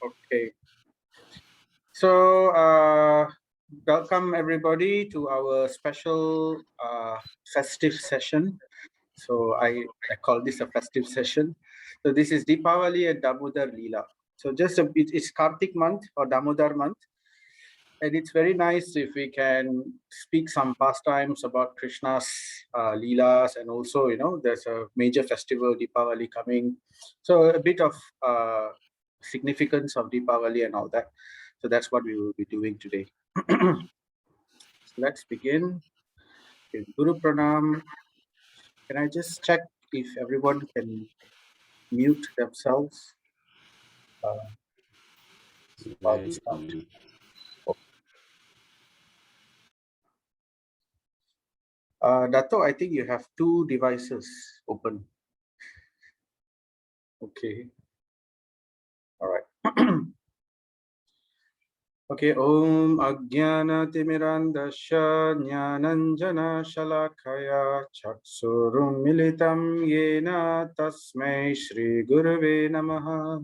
Okay. So, welcome everybody to our special festive session. So, I call this a festive session. So, this is Deepavali and Damodar Lila. So, it's Kartik month or Damodar month. And it's very nice if we can speak some pastimes about Krishna's Leelas, and also, there's a major festival, Deepavali, coming. So a bit of significance of Deepavali and all that. So that's what we will be doing today. So let's begin with Guru Pranam. Can I just check if everyone can mute themselves while we start? Dato, I think you have two devices open. Okay. All right. Okay. Om Ajnana Timirandasya Jnananjana Shalakaya Chaksurum Militam Yena Tasmai Shri Gurave Namaha.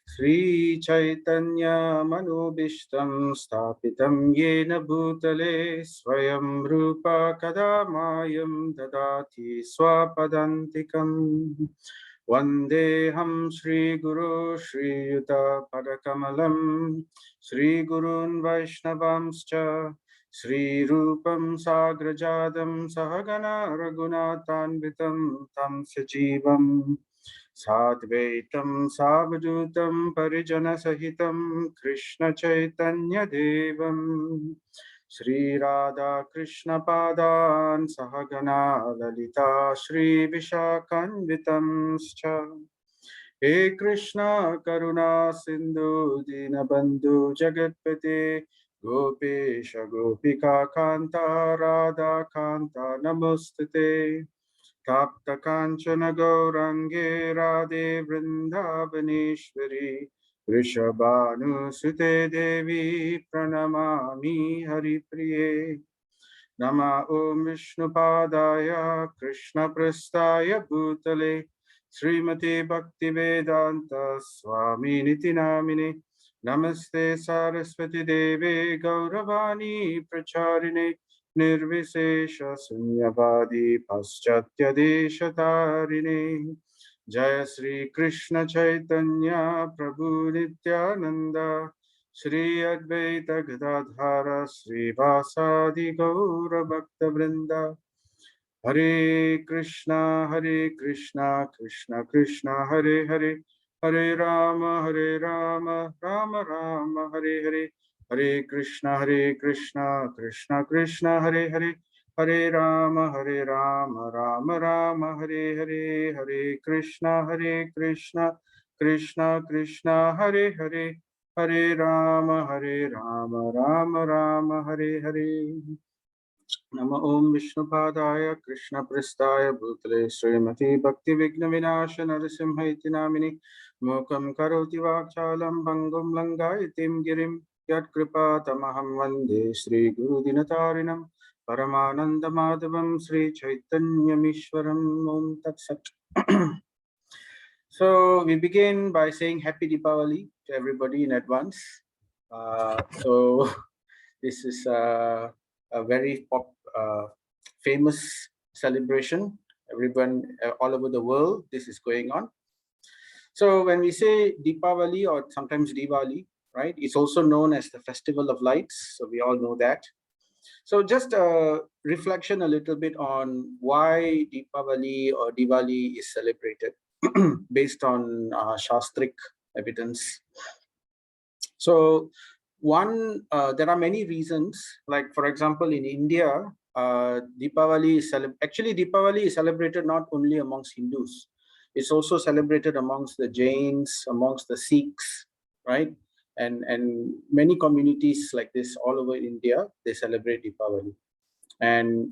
Sri Chaitanya Manubhishtam Stapitam Yena Bhutale Swayam Rupa Kadamayam Dadati Swapadantikam. Vandeham Shri Guru Shri Yuta Padakamalam Shri Gurun Vaishnavamscha Shri Rupam Sagrajadam Sahagana Raghunatanvitam Tam Sajivam Sadvaitam Savadhutam Parijana Sahitam Krishna Chaitanya Devam Shri Radha Krishna Padan Sahagana Lalita Shri Vishakanvitamscha. He Krishna Karuna Sindhu Dinabandhu Jagatpate Gopesha Gopika Kanta Radha Kanta Namustate Tapta Kanchana Gaurange Radhe Vrindavaneshwari Rishabhanu Sute Devi Pranamami Haripriye. Nama Om Vishnupadaya Krishna Prastaya Bhutale Srimati Bhaktivedanta Swami Niti Namine Namaste Saraswati Deve Gauravani Pracharine Nirvisesha Sunyavadi Paschatya Deshatarine Jaya Sri Krishna Chaitanya Prabhu Nityananda Shri Advaita Gadadhara Sri Vasadi Gaura Bhakta Vrinda Hare Krishna Krishna Krishna Hare Hare Hare Rama Rama Rama Hare Hare Hare Krishna Krishna Krishna Hare Hare Hare Rama Rama Rama Hare Hare Hare Krishna Krishna Krishna Hare Hare Hare Rama Rama Rama Hare Hare. Nama Om Vishnupadaya Krishna Prastaya Bhutale Srimati Bhakti Vigna Vinasha Narasimha iti Namini Mukam Karoti Vakchalam Bangum Langayatim Girim Yat Kripa Tamaham Vande Sri Guru Dinatarinam Paramananda Madhavam Sri Chaitanya Mishwaram Om Tat Sat. So we begin by saying Happy Deepavali to everybody in advance. So this is a very famous celebration. Everyone all over the world, this is going on. So when we say Deepavali or sometimes Diwali, right, it's also known as the Festival of Lights. So we all know that. So just a reflection a little bit on why Deepavali or Diwali is celebrated based on Shastric evidence. So there are many reasons. Like for example, in India, Deepavali is celebrated not only amongst Hindus. It's also celebrated amongst the Jains, amongst the Sikhs, right? And many communities like this all over India, they celebrate Deepavali. And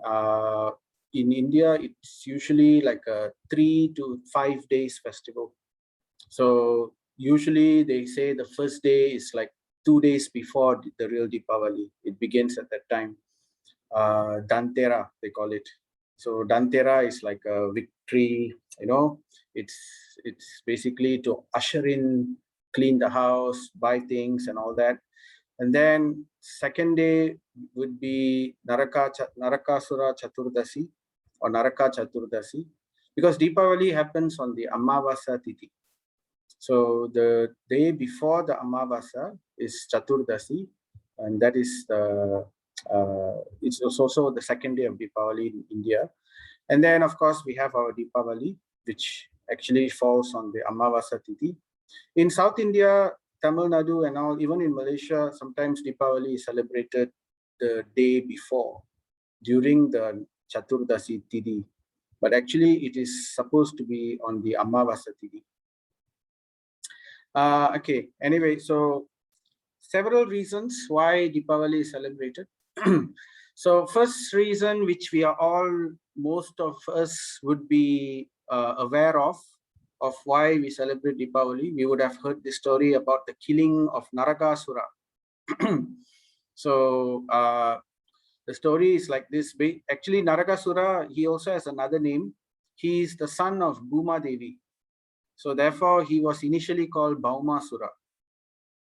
in India, it's usually like a 3 to 5 days festival. So usually they say the first day is like 2 days before the real Deepavali. It begins at that time. Dantera, they call it. So Dantera is like a victory, it's basically to usher in clean the house, buy things and all that. And then second day would be Narakasura Chaturdasi or Naraka Chaturdasi, because Deepavali happens on the Amavasa Tithi. So the day before the Amavasa is Chaturdasi, and that is it's also the second day of Deepavali in India. And then of course we have our Deepavali, which actually falls on the Amavasa Tithi. In South India, Tamil Nadu and all, even in Malaysia, sometimes Deepavali is celebrated the day before, during the Chaturdasi Tithi. But actually, it is supposed to be on the Amavasa Tithi. Okay, anyway, so several reasons why Deepavali is celebrated. So first reason, which we are all, most of us would be aware of why we celebrate Deepavali. We would have heard the story about the killing of Narakasura. So the story is like this. Actually, Narakasura, he also has another name. He is the son of Bhuma Devi. So therefore, he was initially called Bhaumasura.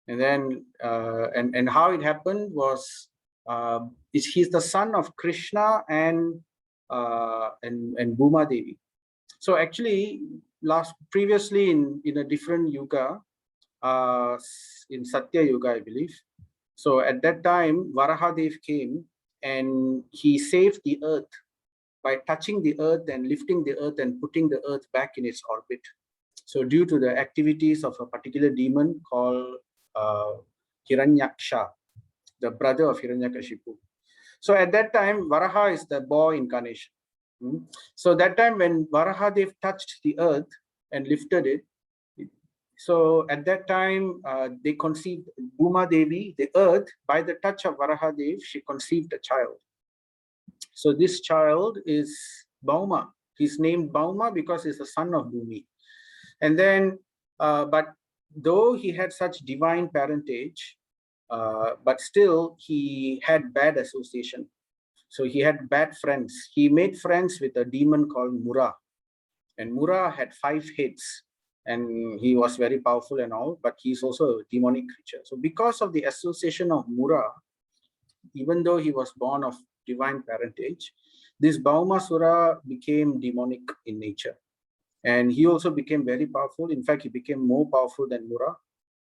And then, and how it happened was, he's the son of Krishna and Bhuma Devi. So actually, previously in a different yuga, in Satya Yuga, I believe. So at that time, Varahadev came and he saved the earth by touching the earth and lifting the earth and putting the earth back in its orbit. So due to the activities of a particular demon called Hiranyaksha, the brother of Hiranyakashipu. So at that time, Varaha is the boy incarnation. So that time when Varahadev touched the earth and lifted it, so at that time they conceived Bhuma Devi, the earth, by the touch of Varahadev, she conceived a child. So this child is Bhauma. He's named Bhauma because he's the son of Bhumi. And then, but though he had such divine parentage, but still he had bad association. So he had bad friends. He made friends with a demon called Mura. And Mura had 5 heads. And he was very powerful and all, but he's also a demonic creature. So because of the association of Mura, even though he was born of divine parentage, this Bhaumasura became demonic in nature. And he also became very powerful. In fact, he became more powerful than Mura.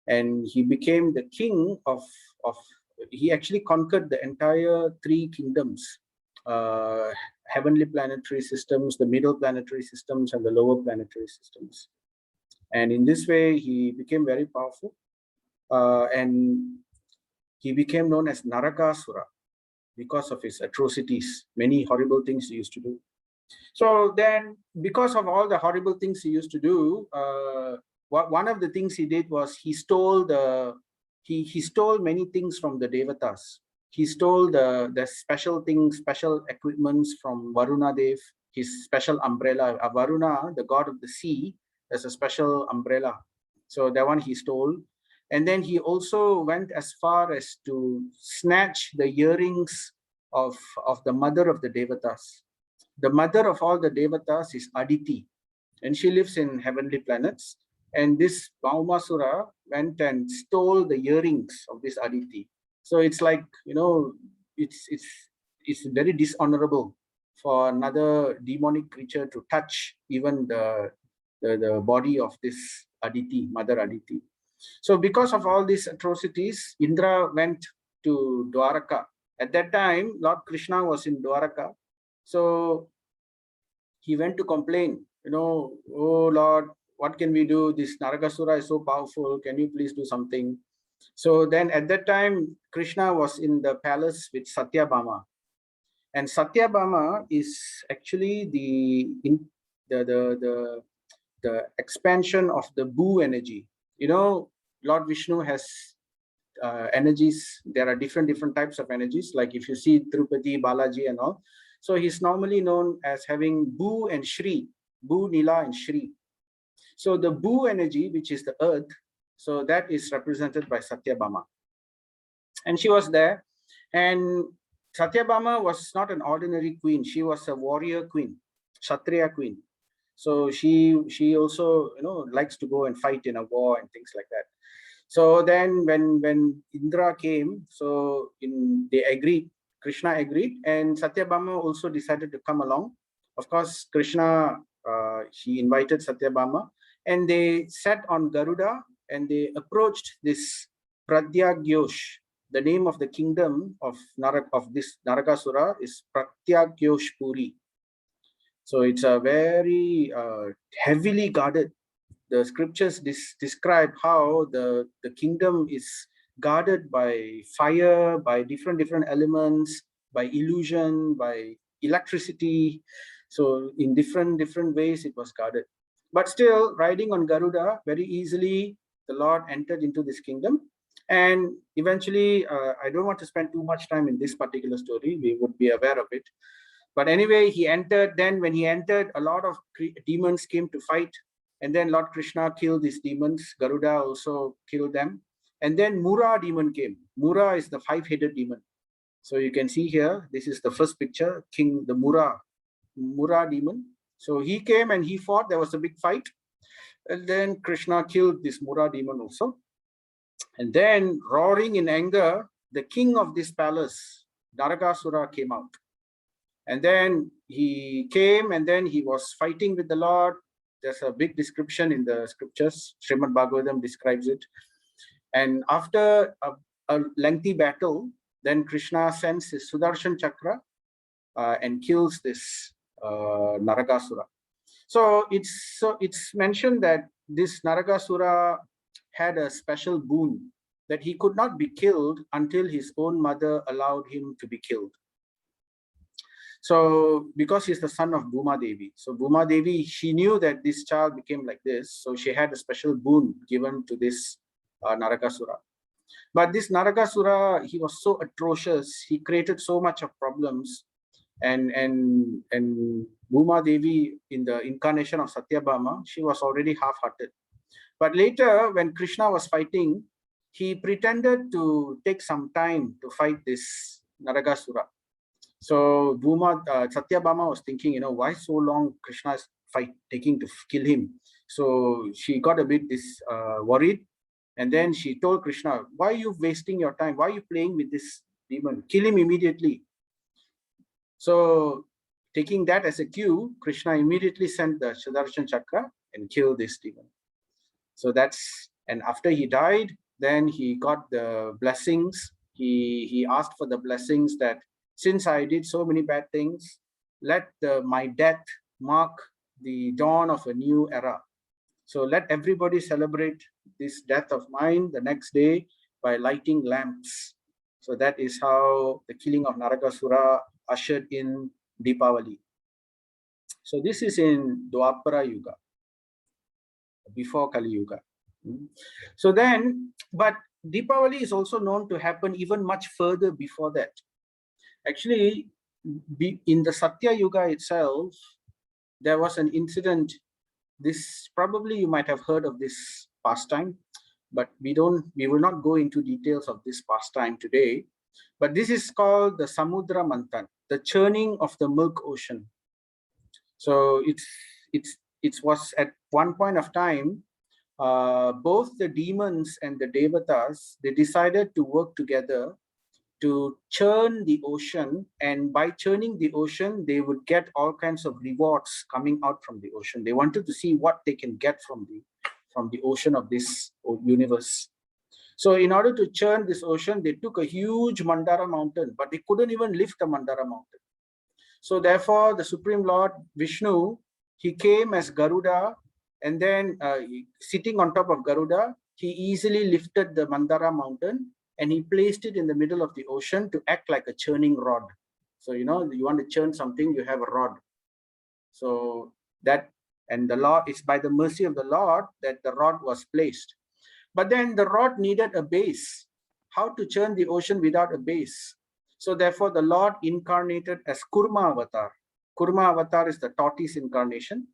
And he became the king of he actually conquered the entire 3 kingdoms, heavenly planetary systems, the middle planetary systems, and the lower planetary systems. And in this way, he became very powerful. And he became known as Narakasura because of his atrocities, many horrible things he used to do. So then, because of all the horrible things he used to do, one of the things he did was he stole he stole many things from the Devatas. He stole the special things, special equipments from Varuna Dev, his special umbrella. Varuna, the god of the sea, has a special umbrella. So that one he stole. And then he also went as far as to snatch the earrings of the mother of the Devatas. The mother of all the Devatas is Aditi, and she lives in heavenly planets. And this Bhaumasura went and stole the earrings of this Aditi. So it's like, you know, it's very dishonorable for another demonic creature to touch even the body of this Aditi, Mother Aditi. So because of all these atrocities, Indra went to Dwaraka. At that time, Lord Krishna was in Dwaraka. So he went to complain, you know, oh Lord, what can we do? This Narakasura is so powerful. Can you please do something? So then at that time, Krishna was in the palace with Satyabhama. And Satyabhama is actually the expansion of the Bhu energy. You know, Lord Vishnu has energies. There are different types of energies. Like if you see Tirupati, Balaji and all. So he's normally known as having Bhu and Shri, Bhu, Nila and Shri. So the Bhu energy, which is the earth, so that is represented by Satyabhama. And she was there. And Satyabhama was not an ordinary queen. She was a warrior queen, Kshatriya queen. So she also, likes to go and fight in a war and things like that. So then when Indra came, so they agreed, Krishna agreed, and Satyabhama also decided to come along. Of course, Krishna, he invited Satyabhama, and they sat on Garuda and they approached this Pratyagyosh. The name of the kingdom of this Narakasura is Pratyagyosh Puri. So it's a very heavily guarded. The scriptures describe how the kingdom is guarded by fire, by different elements, by illusion, by electricity. So in different ways it was guarded. But still, riding on Garuda, very easily the Lord entered into this kingdom. And eventually, I don't want to spend too much time in this particular story. We would be aware of it. But anyway, he entered. Then when he entered, a lot of demons came to fight. And then Lord Krishna killed these demons. Garuda also killed them. And then Mura demon came. Mura is the 5-headed demon. So you can see here, this is the first picture, the Mura demon. So he came and he fought. There was a big fight. And then Krishna killed this Mura demon also. And then, roaring in anger, the king of this palace, Narakasura, came out. And then he came and then he was fighting with the Lord. There's a big description in the scriptures. Srimad Bhagavatam describes it. And after a lengthy battle, then Krishna sends his Sudarshan Chakra and kills this Narakasura. So it's mentioned that this Narakasura had a special boon, that he could not be killed until his own mother allowed him to be killed. So because he's the son of Bhuma Devi, so Bhuma Devi, she knew that this child became like this, so she had a special boon given to this Narakasura. But this Narakasura, he was so atrocious, he created so much of problems, and Bhuma Devi, in the incarnation of Satyabhama, she was already half-hearted. But later, when Krishna was fighting, he pretended to take some time to fight this Narakasura. So Satyabhama was thinking, why so long Krishna is taking to kill him? So she got a bit worried, and then she told Krishna, why are you wasting your time? Why are you playing with this demon? Kill him immediately. So taking that as a cue, Krishna immediately sent the Sudarshan Chakra and killed this demon. So and after he died, then he got the blessings. He asked for the blessings that, since I did so many bad things, let my death mark the dawn of a new era. So let everybody celebrate this death of mine the next day by lighting lamps. So that is how the killing of Narakasura ushered in Deepavali. So this is in Dwapara Yuga, before Kali Yuga. So then, but Deepavali is also known to happen even much further before that. Actually, in the Satya Yuga itself, there was an incident. This probably you might have heard of this pastime, but we will not go into details of this pastime today. But this is called the Samudra Manthan, the churning of the milk ocean. So it was at one point of time, both the demons and the devatas, they decided to work together to churn the ocean, and by churning the ocean, they would get all kinds of rewards coming out from the ocean. They wanted to see what they can get from the ocean of this universe. So in order to churn this ocean, they took a huge Mandara mountain, but they couldn't even lift the Mandara mountain. So therefore, the Supreme Lord Vishnu, he came as Garuda, and then sitting on top of Garuda, he easily lifted the Mandara mountain and he placed it in the middle of the ocean to act like a churning rod. So, you want to churn something, you have a rod. So and the Lord, it's by the mercy of the Lord that the rod was placed. But then the rod needed a base. How to churn the ocean without a base? So therefore, the Lord incarnated as Kurma Avatar. Kurma Avatar is the tortoise incarnation.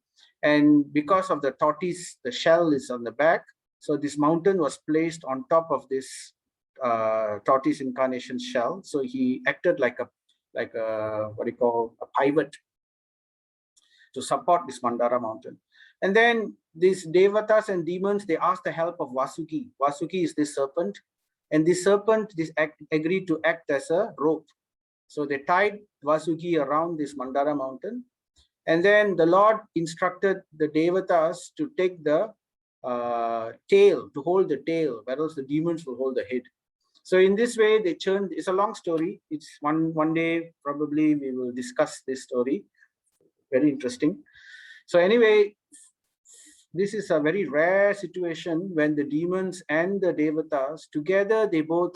And because of the tortoise, the shell is on the back. So this mountain was placed on top of this tortoise incarnation shell. So he acted like a what do you call a pivot. to support this Mandara mountain. And then these Devatas and demons, they asked the help of Vasuki. Vasuki is this serpent, and this serpent agreed to act as a rope. So they tied Vasuki around this Mandara mountain, and then the Lord instructed the Devatas to take the tail, to hold the tail, whereas the demons will hold the head. So in this way, they churned. It's a long story. It's one day probably we will discuss this story. Very interesting. So anyway, this is a very rare situation when the demons and the Devatas together, they both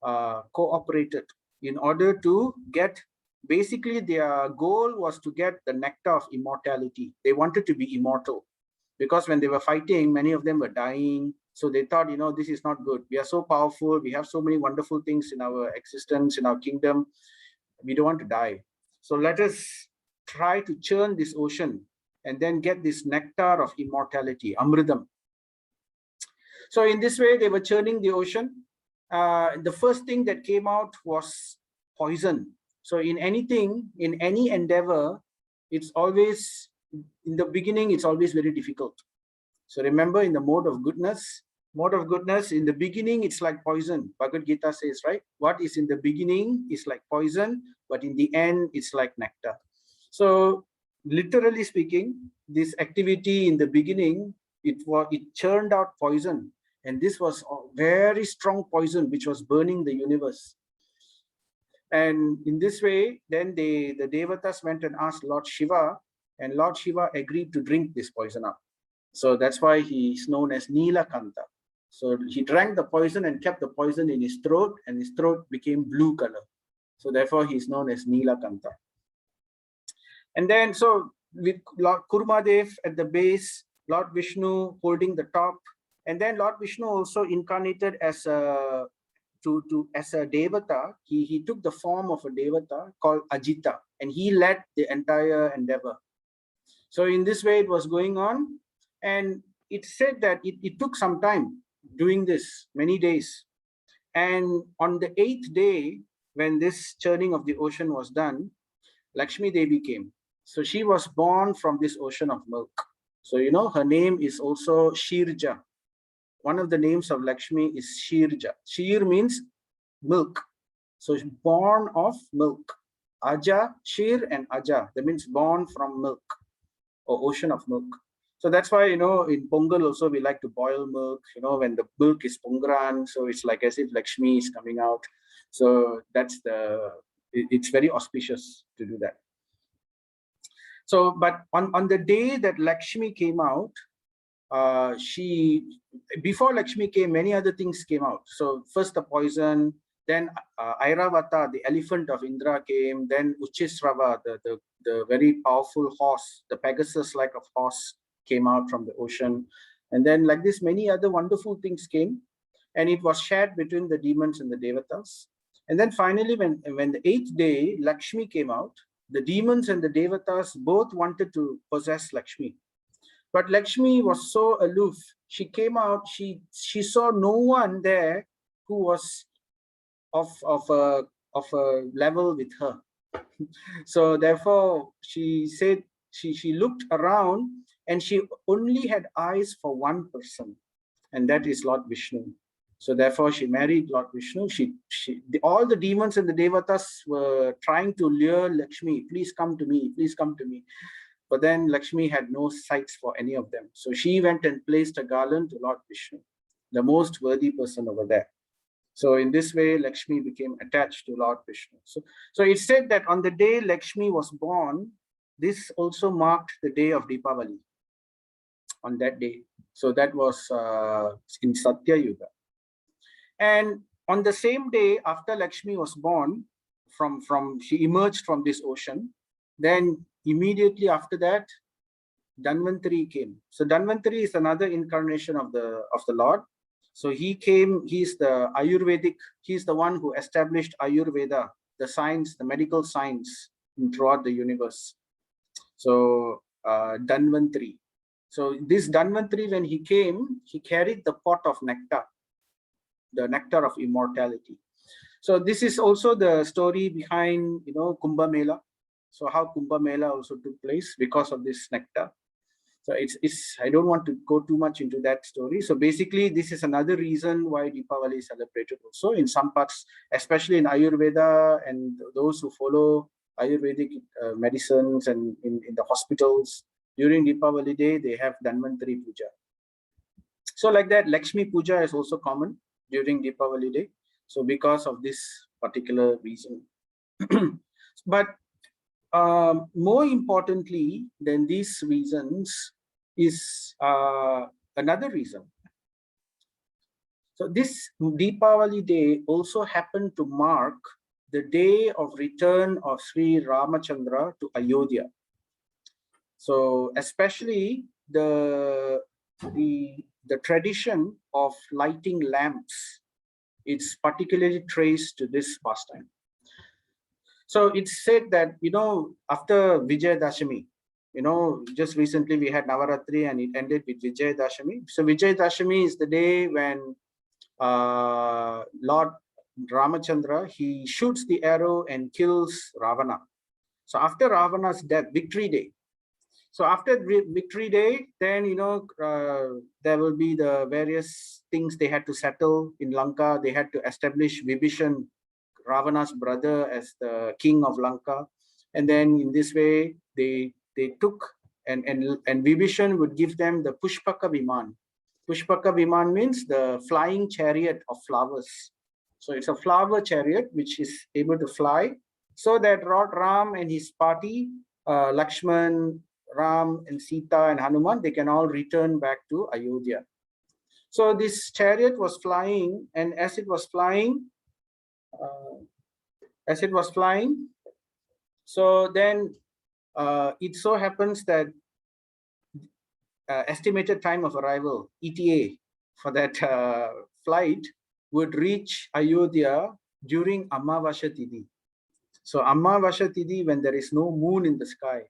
cooperated in order to get, basically their goal was to get the nectar of immortality. They wanted to be immortal, because when they were fighting, many of them were dying. So they thought, this is not good. We are so powerful. We have so many wonderful things in our existence, in our kingdom. We don't want to die. So let us try to churn this ocean and then get this nectar of immortality, amridam. So in this way, they were churning the ocean. The first thing that came out was poison. So in anything, in any endeavor, it's always, in the beginning, it's always very difficult. So remember, in the mode of goodness, in the beginning, it's like poison. Bhagavad Gita says, right? What is in the beginning is like poison, but in the end, it's like nectar. So literally speaking, this activity in the beginning, it churned out poison. And this was a very strong poison, which was burning the universe. And in this way, then the Devatas went and asked Lord Shiva, and Lord Shiva agreed to drink this poison up. So that's why he is known as Nilakanta. So he drank the poison and kept the poison in his throat, and his throat became blue color. So therefore, he is known as Nilakanta. And then, so with Lord Kurmadev at the base, Lord Vishnu holding the top, and then Lord Vishnu also incarnated as a Devata. He took the form of a Devata called Ajita, and he led the entire endeavor. So in this way, it was going on, and it said that it took some time doing this, many days. And on the 8th day, when this churning of the ocean was done, Lakshmi Devi came. So she was born from this ocean of milk. So, her name is also Shirja. One of the names of Lakshmi is Shirja. Shir means milk. So she's born of milk. Aja, Shir and Aja, that means born from milk or ocean of milk. So that's why, in Pongal also we like to boil milk, when the milk is Pongran. So it's like as if Lakshmi is coming out. So it's very auspicious to do that. So, but on the day that Lakshmi came out, before Lakshmi came, many other things came out. So first the poison, then Airavata, the elephant of Indra came, then Uchisrava, the very powerful horse, the Pegasus-like of horse came out from the ocean. And then like this, many other wonderful things came, and it was shared between the demons and the Devatas. And then finally, when the 8th day, Lakshmi came out, the demons and the Devatas both wanted to possess Lakshmi. But Lakshmi was so aloof. She came out, she saw no one there who was of a level with her. So therefore, she said, she looked around, and she only had eyes for one person, and that is Lord Vishnu. So therefore, she married Lord Vishnu. All the demons and the Devatas were trying to lure Lakshmi, please come to me, please come to me. But then Lakshmi had no sights for any of them. So she went and placed a garland to Lord Vishnu, the most worthy person over there. So in this way, Lakshmi became attached to Lord Vishnu. So it said that on the day Lakshmi was born, this also marked the day of Deepavali, on that day. So that was in Satya Yuga. And on the same day after Lakshmi was born, she emerged from this ocean, then immediately after that, Dhanvantari came. So Dhanvantari is another incarnation of the Lord. So he came, he's the Ayurvedic, he's the one who established Ayurveda, the science, the medical science throughout the universe. So Dhanvantari. So this Dhanvantari, when he came, he carried the pot of nectar, the nectar of immortality. So this is also the story behind, Kumbh Mela. So how Kumbh Mela also took place because of this nectar. So I don't want to go too much into that story. So basically, this is another reason why Deepavali is celebrated also in some parts, especially in Ayurveda and those who follow Ayurvedic medicines and in the hospitals. During Deepavali day, they have Dhanvantari Puja. So like that, Lakshmi Puja is also common during Deepavali day. So because of this particular reason. But more importantly than these reasons is another reason. So this Deepavali day also happened to mark the day of return of Sri Ramachandra to Ayodhya. So especially the tradition of lighting lamps, it's particularly traced to this pastime. So it's said that, after Vijayadashami, just recently we had Navaratri and it ended with Vijayadashami. So Vijayadashami is the day when Lord Ramachandra, he shoots the arrow and kills Ravana. So after Ravana's death, victory day. So after victory day, then, there will be the various things they had to settle in Lanka. They had to establish Vibhishan, Ravana's brother, as the king of Lanka. And then in this way, they took, and Vibhishan would give them the Pushpaka Viman. Pushpaka Viman means the flying chariot of flowers. So it's a flower chariot which is able to fly, so that Lord Ram and his party, Lakshman, Ram and Sita and Hanuman, they can all return back to Ayodhya. So this chariot was flying, and as it was flying, so then it so happens that estimated time of arrival, ETA, for that flight would reach Ayodhya during Amavasya Tithi. So Amavasya Tithi, when there is no moon in the sky.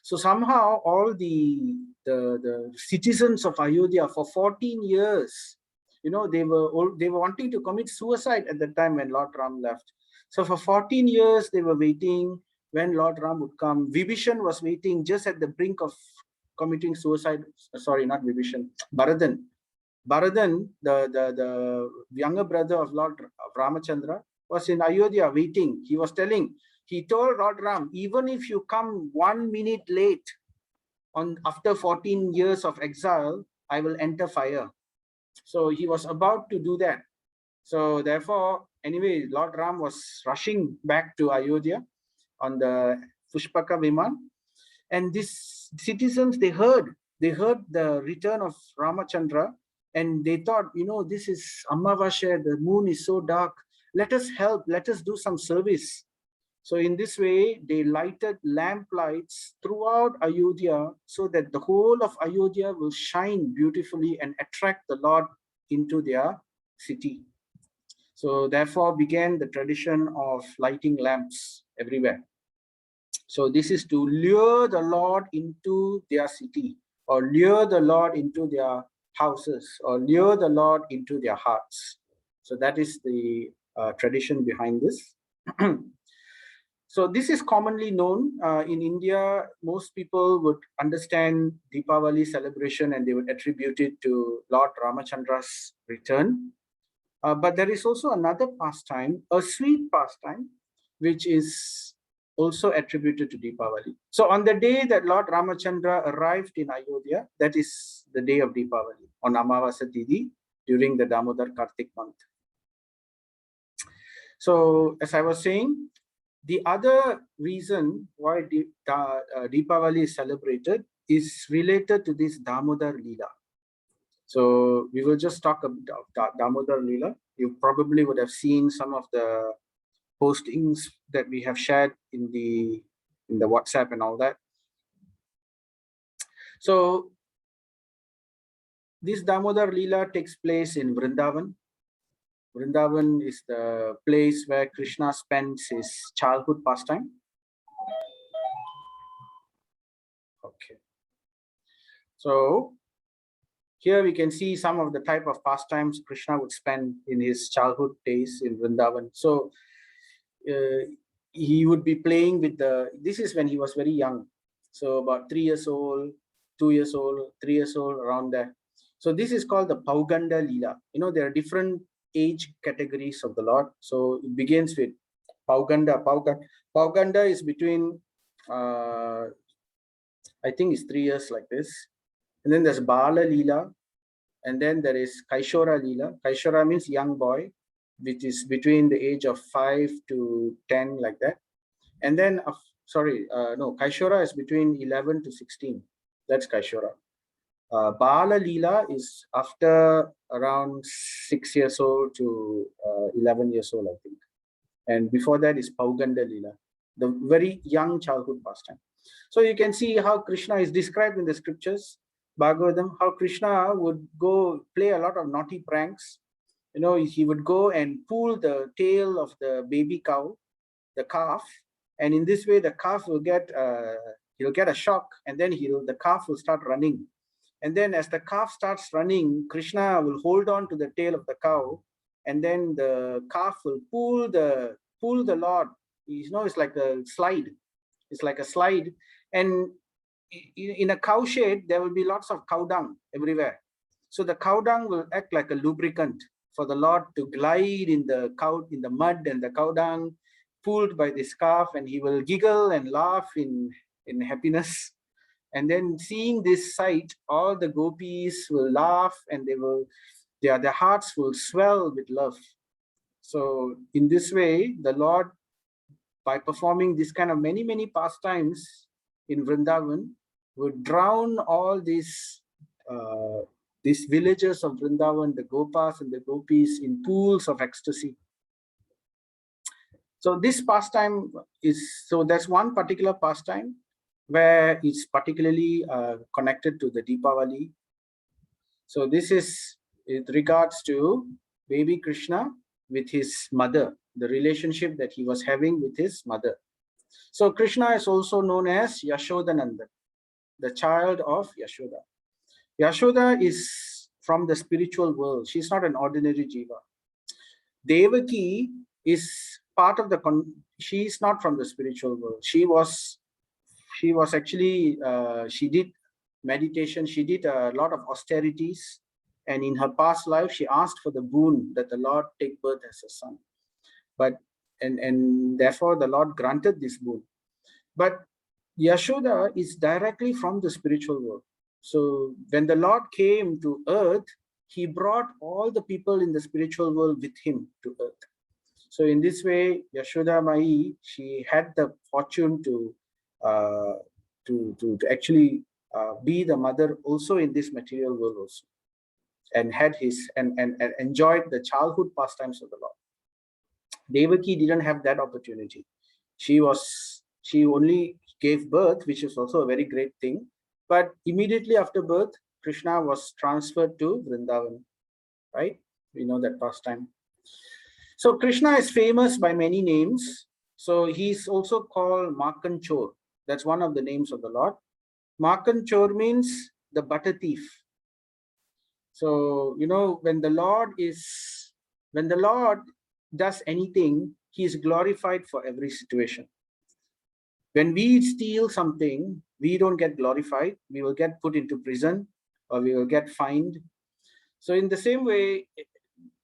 So somehow all the citizens of Ayodhya for 14 years, they were wanting to commit suicide at the time when Lord Ram left. So for 14 years they were waiting when Lord Ram would come. Vibhishan was waiting just at the brink of committing suicide. Sorry, not Vibhishan. Bharadan, the younger brother of Lord Ramachandra, was in Ayodhya waiting. He told Lord Ram, even if you come 1 minute late after 14 years of exile, I will enter fire. So he was about to do that. So therefore, anyway, Lord Ram was rushing back to Ayodhya on the Pushpaka Viman. And these citizens, they heard the return of Ramachandra, and they thought, this is Amavasya, the moon is so dark. Let us help, let us do some service. So in this way, they lighted lamp lights throughout Ayodhya so that the whole of Ayodhya will shine beautifully and attract the Lord into their city. So therefore began the tradition of lighting lamps everywhere. So this is to lure the Lord into their city, or lure the Lord into their houses, or lure the Lord into their hearts. So that is the tradition behind this. So this is commonly known in India. Most people would understand Deepavali celebration and they would attribute it to Lord Ramachandra's return. But there is also another pastime, a sweet pastime, which is also attributed to Deepavali. So on the day that Lord Ramachandra arrived in Ayodhya, that is the day of Deepavali, on Amavasya Tithi during the Damodar Kartik month. So as I was saying, the other reason why Deepavali is celebrated is related to this Damodar Lila. So we will just talk about Damodar Lila. You probably would have seen some of the postings that we have shared in the WhatsApp and all that. So this Damodar Lila takes place in Vrindavan. Vrindavan is the place where Krishna spends his childhood pastime. Okay. So here we can see some of the type of pastimes Krishna would spend in his childhood days in Vrindavan. So he would be playing with this is when he was very young. So about 3 years old, 2 years old, 3 years old, around there. So this is called the Pauganda Lila. There are different age categories of the Lord. So it begins with Pauganda. Pauganda is between, I think it's 3 years like this. And then there's Bala Lila. And then there is Kaishora Lila. Kaishora means young boy, which is between the age of 5 to 10, like that. And then, no, Kaishora is between 11 to 16. That's Kaishora. Bala Lila is after around 6 years old to 11 years old, I think. And before that is Pauganda Lila, the very young childhood pastime. So you can see how Krishna is described in the scriptures, Bhagavatam, how Krishna would go play a lot of naughty pranks. He would go and pull the tail of the baby cow, the calf, and in this way the calf will get he'll get a shock, and then the calf will start running. And then as the calf starts running, Krishna will hold on to the tail of the cow, and then the calf will pull the Lord. It's like a slide. It's like a slide. And in a cow shed, there will be lots of cow dung everywhere. So the cow dung will act like a lubricant for the Lord to glide in the mud and the cow dung, pulled by this calf, and he will giggle and laugh in happiness. And then seeing this sight, all the gopis will laugh, and their hearts will swell with love. So in this way, the Lord, by performing this kind of many pastimes in Vrindavan, would drown all these villagers of Vrindavan, the Gopas and the Gopis, in pools of ecstasy. So this pastime that's one particular pastime where it's particularly connected to the Deepavali. So this is with regards to baby Krishna with his mother, the relationship that he was having with his mother. So Krishna is also known as Yashodananda, the child of Yashoda. Yashoda is from the spiritual world. She's not an ordinary jiva. Devaki is part of she's not from the spiritual world. She was actually, she did meditation. She did a lot of austerities. And in her past life, she asked for the boon that the Lord take birth as a son. And therefore the Lord granted this boon. But Yashoda is directly from the spiritual world. So when the Lord came to earth, he brought all the people in the spiritual world with him to earth. So in this way, Yashoda Mai, she had the fortune to actually be the mother also in this material world also, and had and enjoyed the childhood pastimes of the Lord. Devaki didn't have that opportunity. She only gave birth, which is also a very great thing. But immediately after birth, Krishna was transferred to Vrindavan, right? We know that pastime. So Krishna is famous by many names. So he's also called Makan Chor. That's one of the names of the Lord. Makan Chor means the butter thief. So, when the Lord does anything, he is glorified for every situation. When we steal something, we don't get glorified. We will get put into prison, or we will get fined. So in the same way,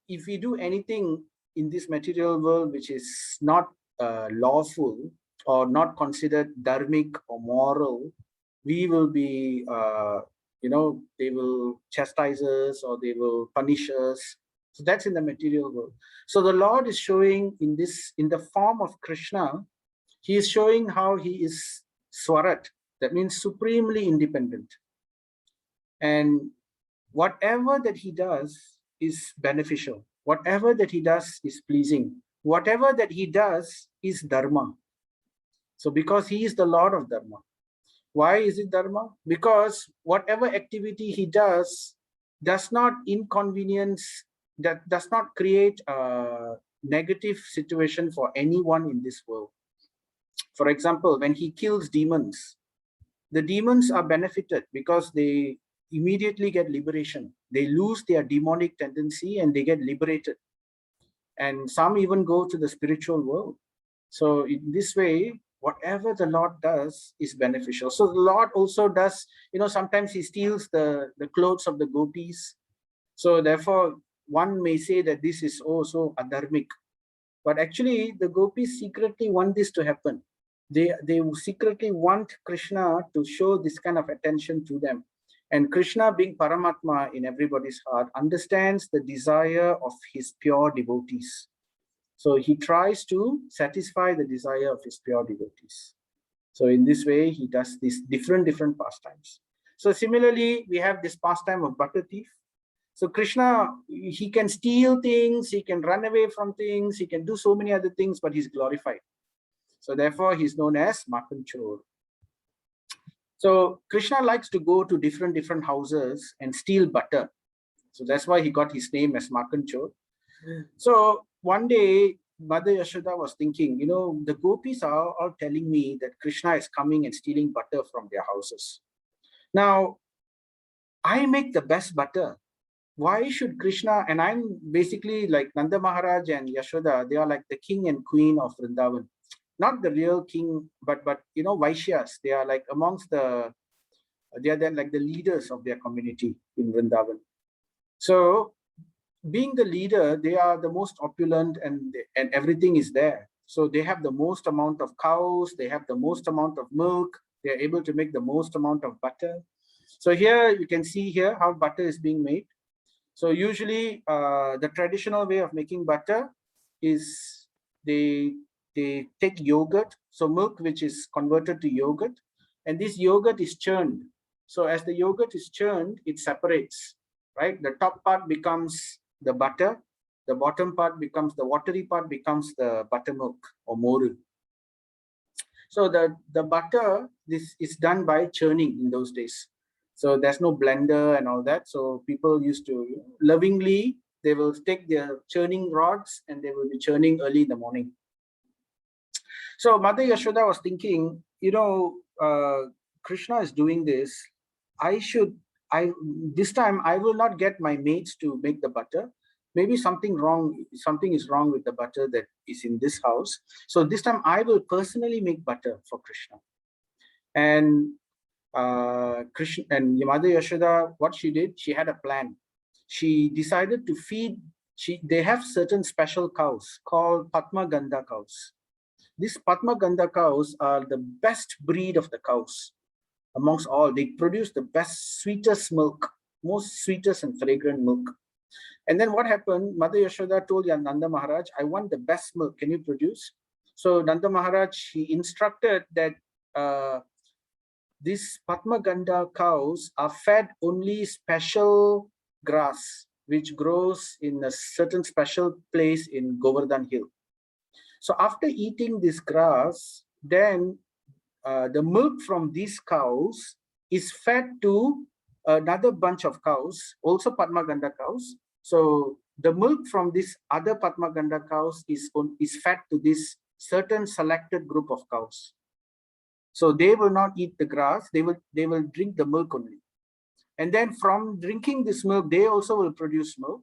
if we do anything in this material world which is not lawful or not considered dharmic or moral, we will be, they will chastise us or they will punish us. So that's in the material world. So the Lord is showing in the form of Krishna, he is showing how he is Swarat. That means supremely independent. And whatever that he does is beneficial. Whatever that he does is pleasing. Whatever that he does is dharma. So because he is the Lord of dharma. Why is it dharma? Because whatever activity he does not inconvenience, that does not create a negative situation for anyone in this world. For example, when he kills demons, the demons are benefited because they immediately get liberation. They lose their demonic tendency and they get liberated. And some even go to the spiritual world. So in this way, whatever the Lord does is beneficial. So the Lord also does, sometimes he steals the clothes of the gopis. So therefore, one may say that this is also adharmic. But actually, the gopis secretly want this to happen. They secretly want Krishna to show this kind of attention to them. And Krishna, being Paramatma in everybody's heart, understands the desire of his pure devotees. So he tries to satisfy the desire of his pure devotees. So in this way, he does these different pastimes. So similarly, we have this pastime of butter thief. So Krishna, he can steal things, he can run away from things, he can do so many other things, but he's glorified. So therefore, he's known as Makanchor. So Krishna likes to go to different houses and steal butter. So that's why he got his name as Makanchor. So one day, Mother Yashoda was thinking, the gopis are all telling me that Krishna is coming and stealing butter from their houses. Now, I make the best butter. Why should Krishna, and I'm basically like Nanda Maharaj and Yashoda, they are like the king and queen of Vrindavan. Not the real king, but Vaishyas, they are like amongst they are like the leaders of their community in Vrindavan. So being the leader, they are the most opulent and everything is there. So they have the most amount of cows, they have the most amount of milk, they are able to make the most amount of butter. So here you can see here how butter is being made. So usually the traditional way of making butter is they take yogurt, so milk which is converted to yogurt, and this yogurt is churned. So as the yogurt is churned, it separates, right? The top part becomes the butter, the bottom part becomes the watery part becomes the buttermilk or moru. So the butter, this is done by churning in those days. So there's no blender and all that. So people used to lovingly, they will take their churning rods and they will be churning early in the morning. So Mother Yashoda was thinking, Krishna is doing this. This time I will not get my maids to make the butter. Maybe something is wrong with the butter that is in this house. So this time I will personally make butter for Krishna. And Krishna and Mother Yashoda, what she did, she had a plan. She decided to feed, they have certain special cows called Padma Gandha cows. These Padma Gandha cows are the best breed of the cows amongst all. They produce the best, sweetest milk, most sweetest and fragrant milk. And then what happened? Mother Yashoda told Nanda Maharaj, I want the best milk. Can you produce? So Nanda Maharaj, he instructed that these Padma Gandha cows are fed only special grass, which grows in a certain special place in Govardhan Hill. So after eating this grass, then the milk from these cows is fed to another bunch of cows, also Padma Gandha cows. So the milk from this other Padma Gandha cows is fed to this certain selected group of cows. So they will not eat the grass, they will drink the milk only. And then from drinking this milk, they also will produce milk.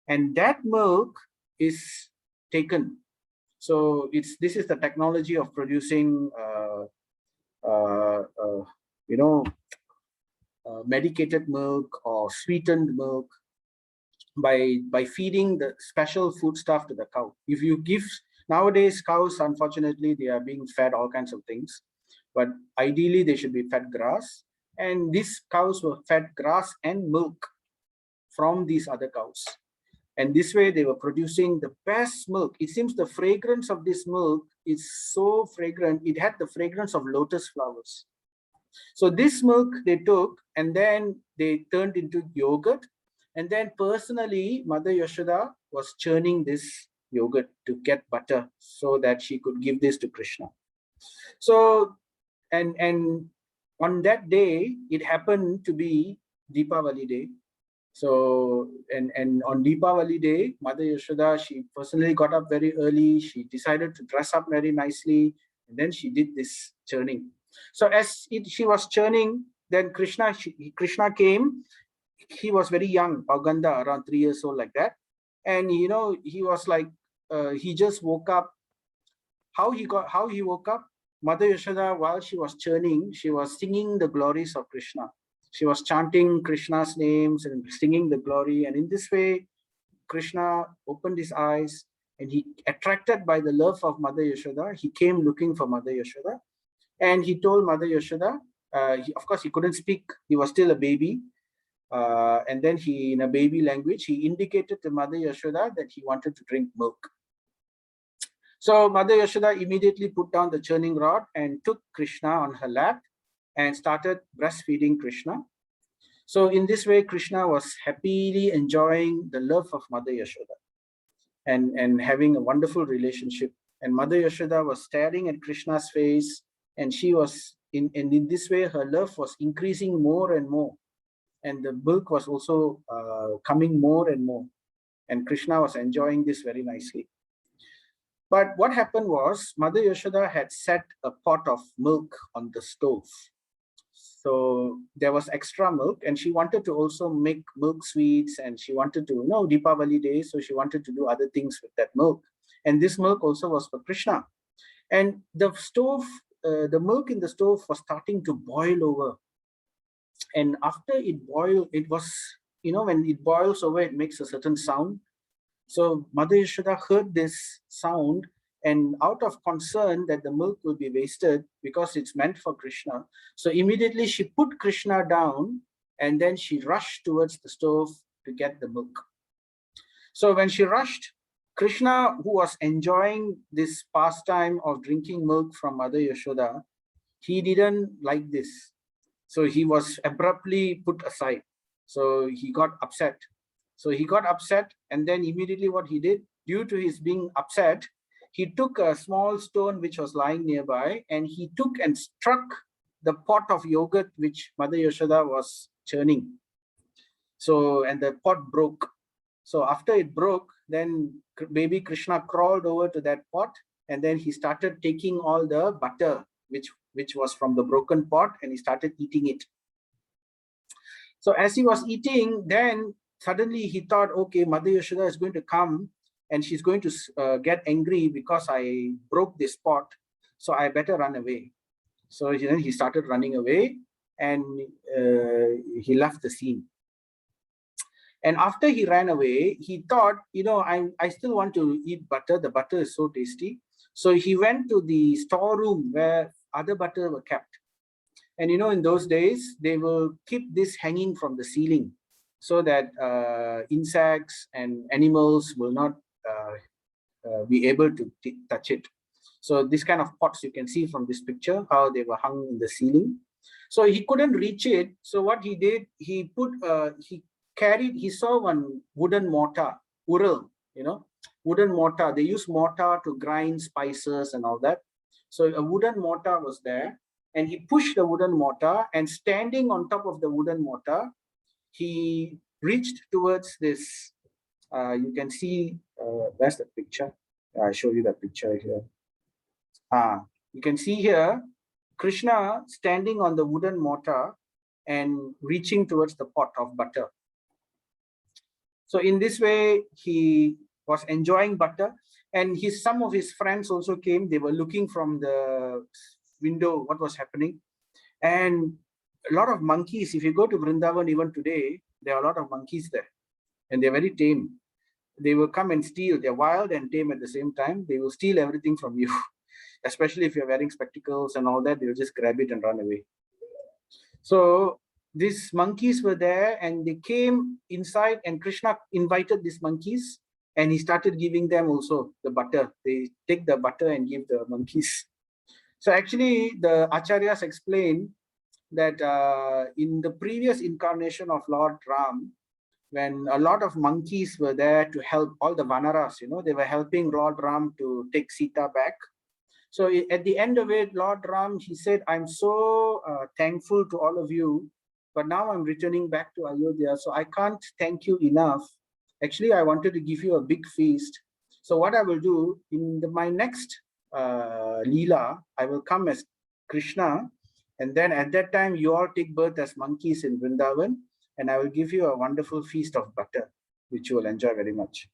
And that milk is taken. So this is the technology of producing medicated milk or sweetened milk by feeding the special food stuff to the cow. If you give, nowadays cows, unfortunately, they are being fed all kinds of things, but ideally they should be fed grass. And these cows were fed grass and milk from these other cows. And this way they were producing the best milk. It seems the fragrance of this milk is so fragrant. It had the fragrance of lotus flowers. So this milk they took and then they turned into yogurt. And then personally, Mother Yashoda was churning this yogurt to get butter so that she could give this to Krishna. So, and on that day, it happened to be Deepavali day. So, and on Deepavali day, Mother Yashoda, she personally got up very early. She decided to dress up very nicely. And then she did this churning. So as she was churning, then Krishna came. He was very young, Pauganda, around 3 years old, like that. And, he was like, he just woke up how he woke up. Mother Yashoda, while she was churning, she was singing the glories of Krishna. She was chanting Krishna's names and singing the glory. And in this way, Krishna opened his eyes, and he, attracted by the love of Mother Yashoda, he came looking for Mother Yashoda. And he told Mother Yashoda, of course, he couldn't speak. He was still a baby. And then he, in a baby language, he indicated to Mother Yashoda that he wanted to drink milk. So Mother Yashoda immediately put down the churning rod and took Krishna on her lap and started breastfeeding Krishna. So in this way, Krishna was happily enjoying the love of Mother Yashoda and having a wonderful relationship. And Mother Yashoda was staring at Krishna's face, and she was in this way, her love was increasing more and more. And the milk was also coming more and more. And Krishna was enjoying this very nicely. But what happened was, Mother Yashoda had set a pot of milk on the stove. So there was extra milk, and she wanted to also make milk sweets, and she wanted to, Deepavali day, so she wanted to do other things with that milk. And this milk also was for Krishna. And the stove, the milk in the stove was starting to boil over. And after it boiled, it was, when it boils over, it makes a certain sound. So Mother Yashoda heard this sound, and out of concern that the milk will be wasted because it's meant for Krishna, so immediately she put Krishna down, and then she rushed towards the stove to get the milk. So when she rushed, Krishna, who was enjoying this pastime of drinking milk from Mother Yashoda, he didn't like this. So he was abruptly put aside. So he got upset. And then immediately what he did, due to his being upset, he took a small stone which was lying nearby, and he took and struck the pot of yogurt which Mother Yashoda was churning. So, and the pot broke. So after it broke, then baby Krishna crawled over to that pot, and then he started taking all the butter which was from the broken pot, and he started eating it. So as he was eating, then suddenly he thought, okay, Mother Yashoda is going to come, and she's going to get angry because I broke this pot, so I better run away. So then he started running away, and he left the scene. And after he ran away, he thought, I still want to eat butter. The butter is so tasty. So he went to the storeroom where other butter were kept. And in those days, they will keep this hanging from the ceiling so that insects and animals will not be able to touch it. So this kind of pots, you can see from this picture how they were hung in the ceiling. So he couldn't reach it. So what he did, he saw one wooden mortar, ural, wooden mortar. They use mortar to grind spices and all that. So a wooden mortar was there, and he pushed the wooden mortar, and standing on top of the wooden mortar, he reached towards this. You can see, where's the picture? I'll show you that picture here. You can see here, Krishna standing on the wooden mortar and reaching towards the pot of butter. So in this way, he was enjoying butter, and some of his friends also came. They were looking from the window what was happening. And a lot of monkeys, if you go to Vrindavan even today, there are a lot of monkeys there, and they're very tame. They will come and steal. They're wild and tame at the same time. They will steal everything from you, especially if you're wearing spectacles and all that. They'll just grab it and run away. So these monkeys were there, and they came inside, and Krishna invited these monkeys, and he started giving them also the butter. They take the butter and give the monkeys. So actually, the Acharyas explain that in the previous incarnation of Lord Ram, when a lot of monkeys were there to help all the Vanaras, they were helping Lord Ram to take Sita back. So at the end of it, Lord Ram, he said, I'm so thankful to all of you, but now I'm returning back to Ayodhya, so I can't thank you enough. Actually, I wanted to give you a big feast. So what I will do, in my next Lila, I will come as Krishna, and then at that time, you all take birth as monkeys in Vrindavan, and I will give you a wonderful feast of butter, which you will enjoy very much.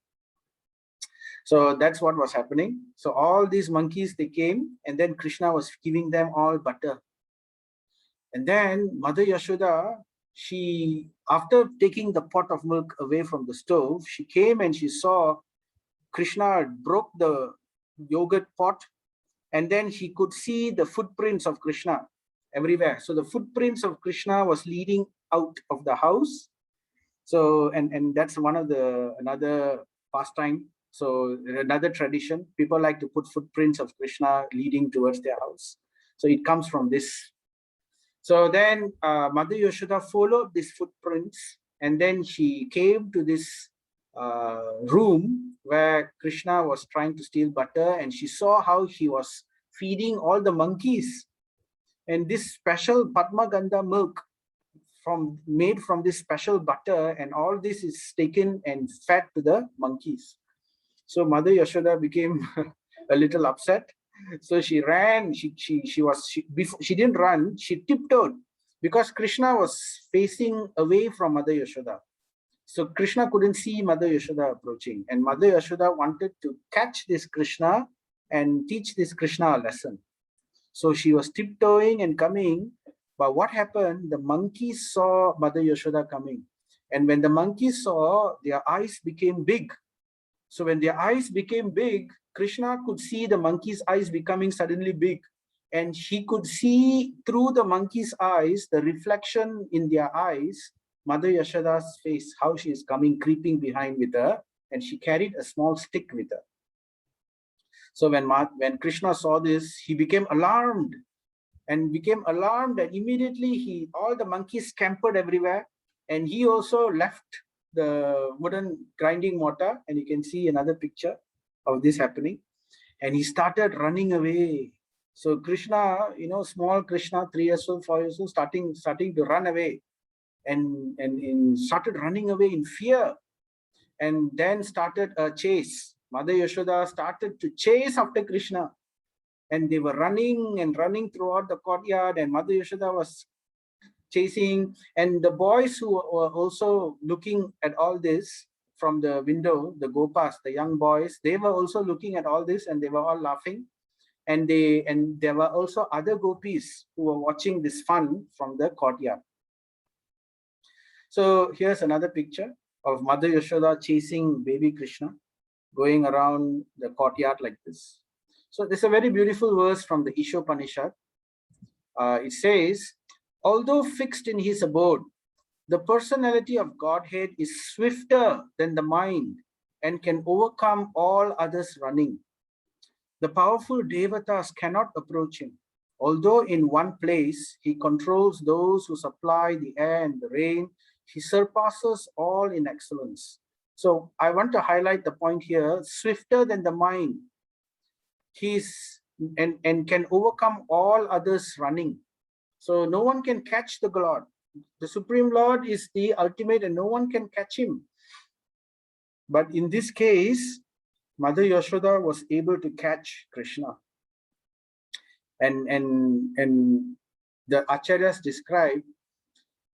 So that's what was happening. So all these monkeys, they came, and then Krishna was giving them all butter. And then Mother Yashoda, she, after taking the pot of milk away from the stove, she came and she saw Krishna broke the yogurt pot, and then she could see the footprints of Krishna everywhere. So the footprints of Krishna was leading out of the house. So, and that's one of the, another pastime. So another tradition, people like to put footprints of Krishna leading towards their house. So it comes from this. So then Mother Yashoda followed these footprints, and then she came to this room where Krishna was trying to steal butter, and she saw how he was feeding all the monkeys. And this special Padma Gandha milk made from this special butter, and all this is taken and fed to the monkeys. So Mother Yashoda became a little upset. So she ran. Before she didn't run. She tiptoed because Krishna was facing away from Mother Yashoda. So Krishna couldn't see Mother Yashoda approaching, and Mother Yashoda wanted to catch this Krishna and teach this Krishna a lesson. So she was tiptoeing and coming. But what happened? The monkeys saw Mother Yashoda coming. And when the monkeys saw, their eyes became big. So when their eyes became big, Krishna could see the monkey's eyes becoming suddenly big. And he could see through the monkey's eyes, the reflection in their eyes, Mother Yashoda's face, how she is coming, creeping behind with her. And she carried a small stick with her. So when Krishna saw this, he became alarmed. And immediately all the monkeys scampered everywhere, and he also left the wooden grinding mortar, and you can see another picture of this happening, and he started running away. So Krishna, small Krishna, 3 years old, 4 years old, starting to run away, and started running away in fear, and then started a chase. Mother Yashoda started to chase after Krishna. And they were running and running throughout the courtyard, and Mother Yashoda was chasing. And the boys who were also looking at all this from the window, the Gopas, the young boys, they were also looking at all this, and they were all laughing. And there were also other gopis who were watching this fun from the courtyard. So here's another picture of Mother Yashoda chasing baby Krishna, going around the courtyard like this. So this is a very beautiful verse from the Ishopanishad. It says, although fixed in his abode, the personality of Godhead is swifter than the mind and can overcome all others running. The powerful Devatas cannot approach him. Although in one place he controls those who supply the air and the rain, he surpasses all in excellence. So I want to highlight the point here, swifter than the mind. He's and can overcome all others running. So no one can catch the Lord. The Supreme Lord is the ultimate, and no one can catch him. But in this case, Mother Yashoda was able to catch Krishna. And the Acharyas describe,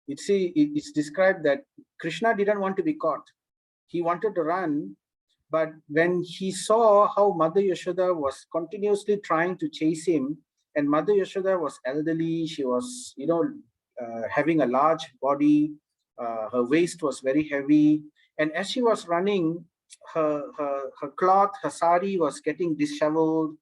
it's described that Krishna didn't want to be caught. He wanted to run, but when he saw how Mother Yashoda was continuously trying to chase him, and Mother Yashoda was elderly, she was, having a large body, her waist was very heavy, and as she was running, her cloth, her sari was getting disheveled,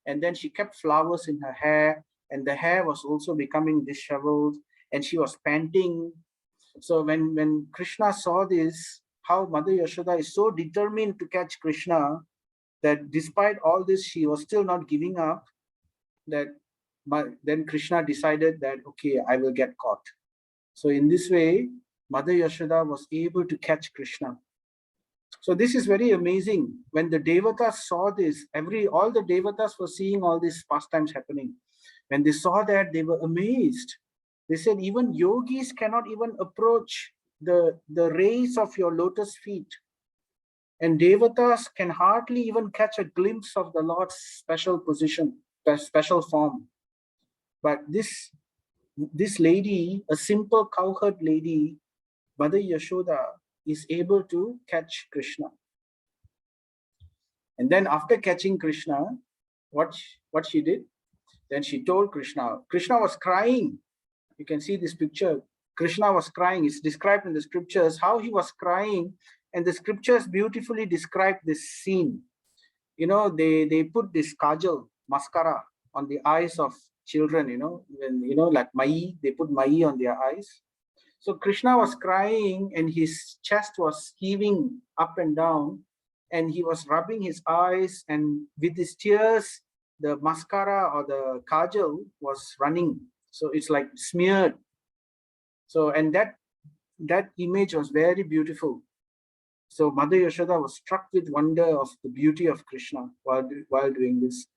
and then she kept flowers in her hair, and the hair was also becoming disheveled, and she was panting. So when Krishna saw this, how Mother Yashoda is so determined to catch Krishna, that despite all this, she was still not giving up, but then Krishna decided that, okay, I will get caught. So in this way, Mother Yashoda was able to catch Krishna. So this is very amazing. When the Devatas saw this, all the Devatas were seeing all these pastimes happening. When they saw that, they were amazed. They said, even yogis cannot even approach the rays of your lotus feet. And Devatas can hardly even catch a glimpse of the Lord's special position, special form. But this lady, a simple cowherd lady, Mother Yashoda, is able to catch Krishna. And then after catching Krishna, what she did, then she told Krishna. Krishna was crying. You can see this picture. Krishna was crying. It's described in the scriptures how he was crying, and the scriptures beautifully describe this scene. You know, they put this kajal, mascara, on the eyes of children. Like mai, they put mai on their eyes. So Krishna was crying, and his chest was heaving up and down, and he was rubbing his eyes, and with his tears, the mascara or the kajal was running. So it's like smeared. So, and that image was very beautiful. So Mother Yashoda was struck with wonder of the beauty of Krishna while doing this.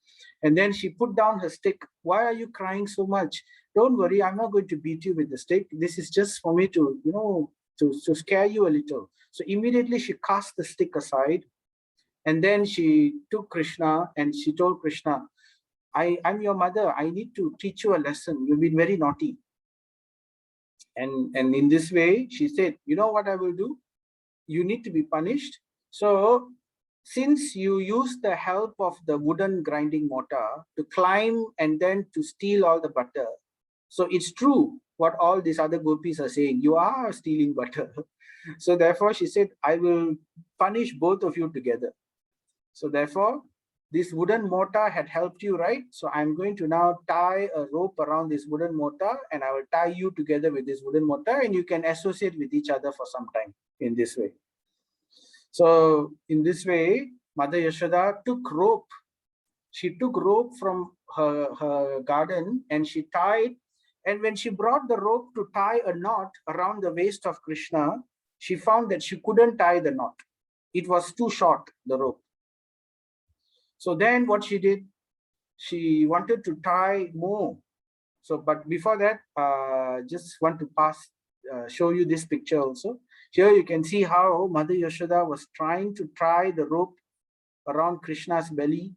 And then she put down her stick. Why are you crying so much? Don't worry, I'm not going to beat you with the stick. This is just for me to, to scare you a little. So immediately she cast the stick aside. And then she took Krishna and she told Krishna, I'm your mother. I need to teach you a lesson. You've been very naughty. And in this way, she said, you know what I will do? You need to be punished. So since you use the help of the wooden grinding mortar to climb and then to steal all the butter, so it's true what all these other gopis are saying, you are stealing butter. So therefore she said, I will punish both of you together. So therefore, this wooden mortar had helped you, right? So I'm going to now tie a rope around this wooden mortar, and I will tie you together with this wooden mortar, and you can associate with each other for some time in this way. So in this way, Mother Yashoda took rope. She took rope from her garden and she tied. And when she brought the rope to tie a knot around the waist of Krishna, she found that she couldn't tie the knot. It was too short, the rope. So then what she did, she wanted to tie more. So, but before that, just want to show you this picture also. Here you can see how Mother Yashoda was trying to tie the rope around Krishna's belly,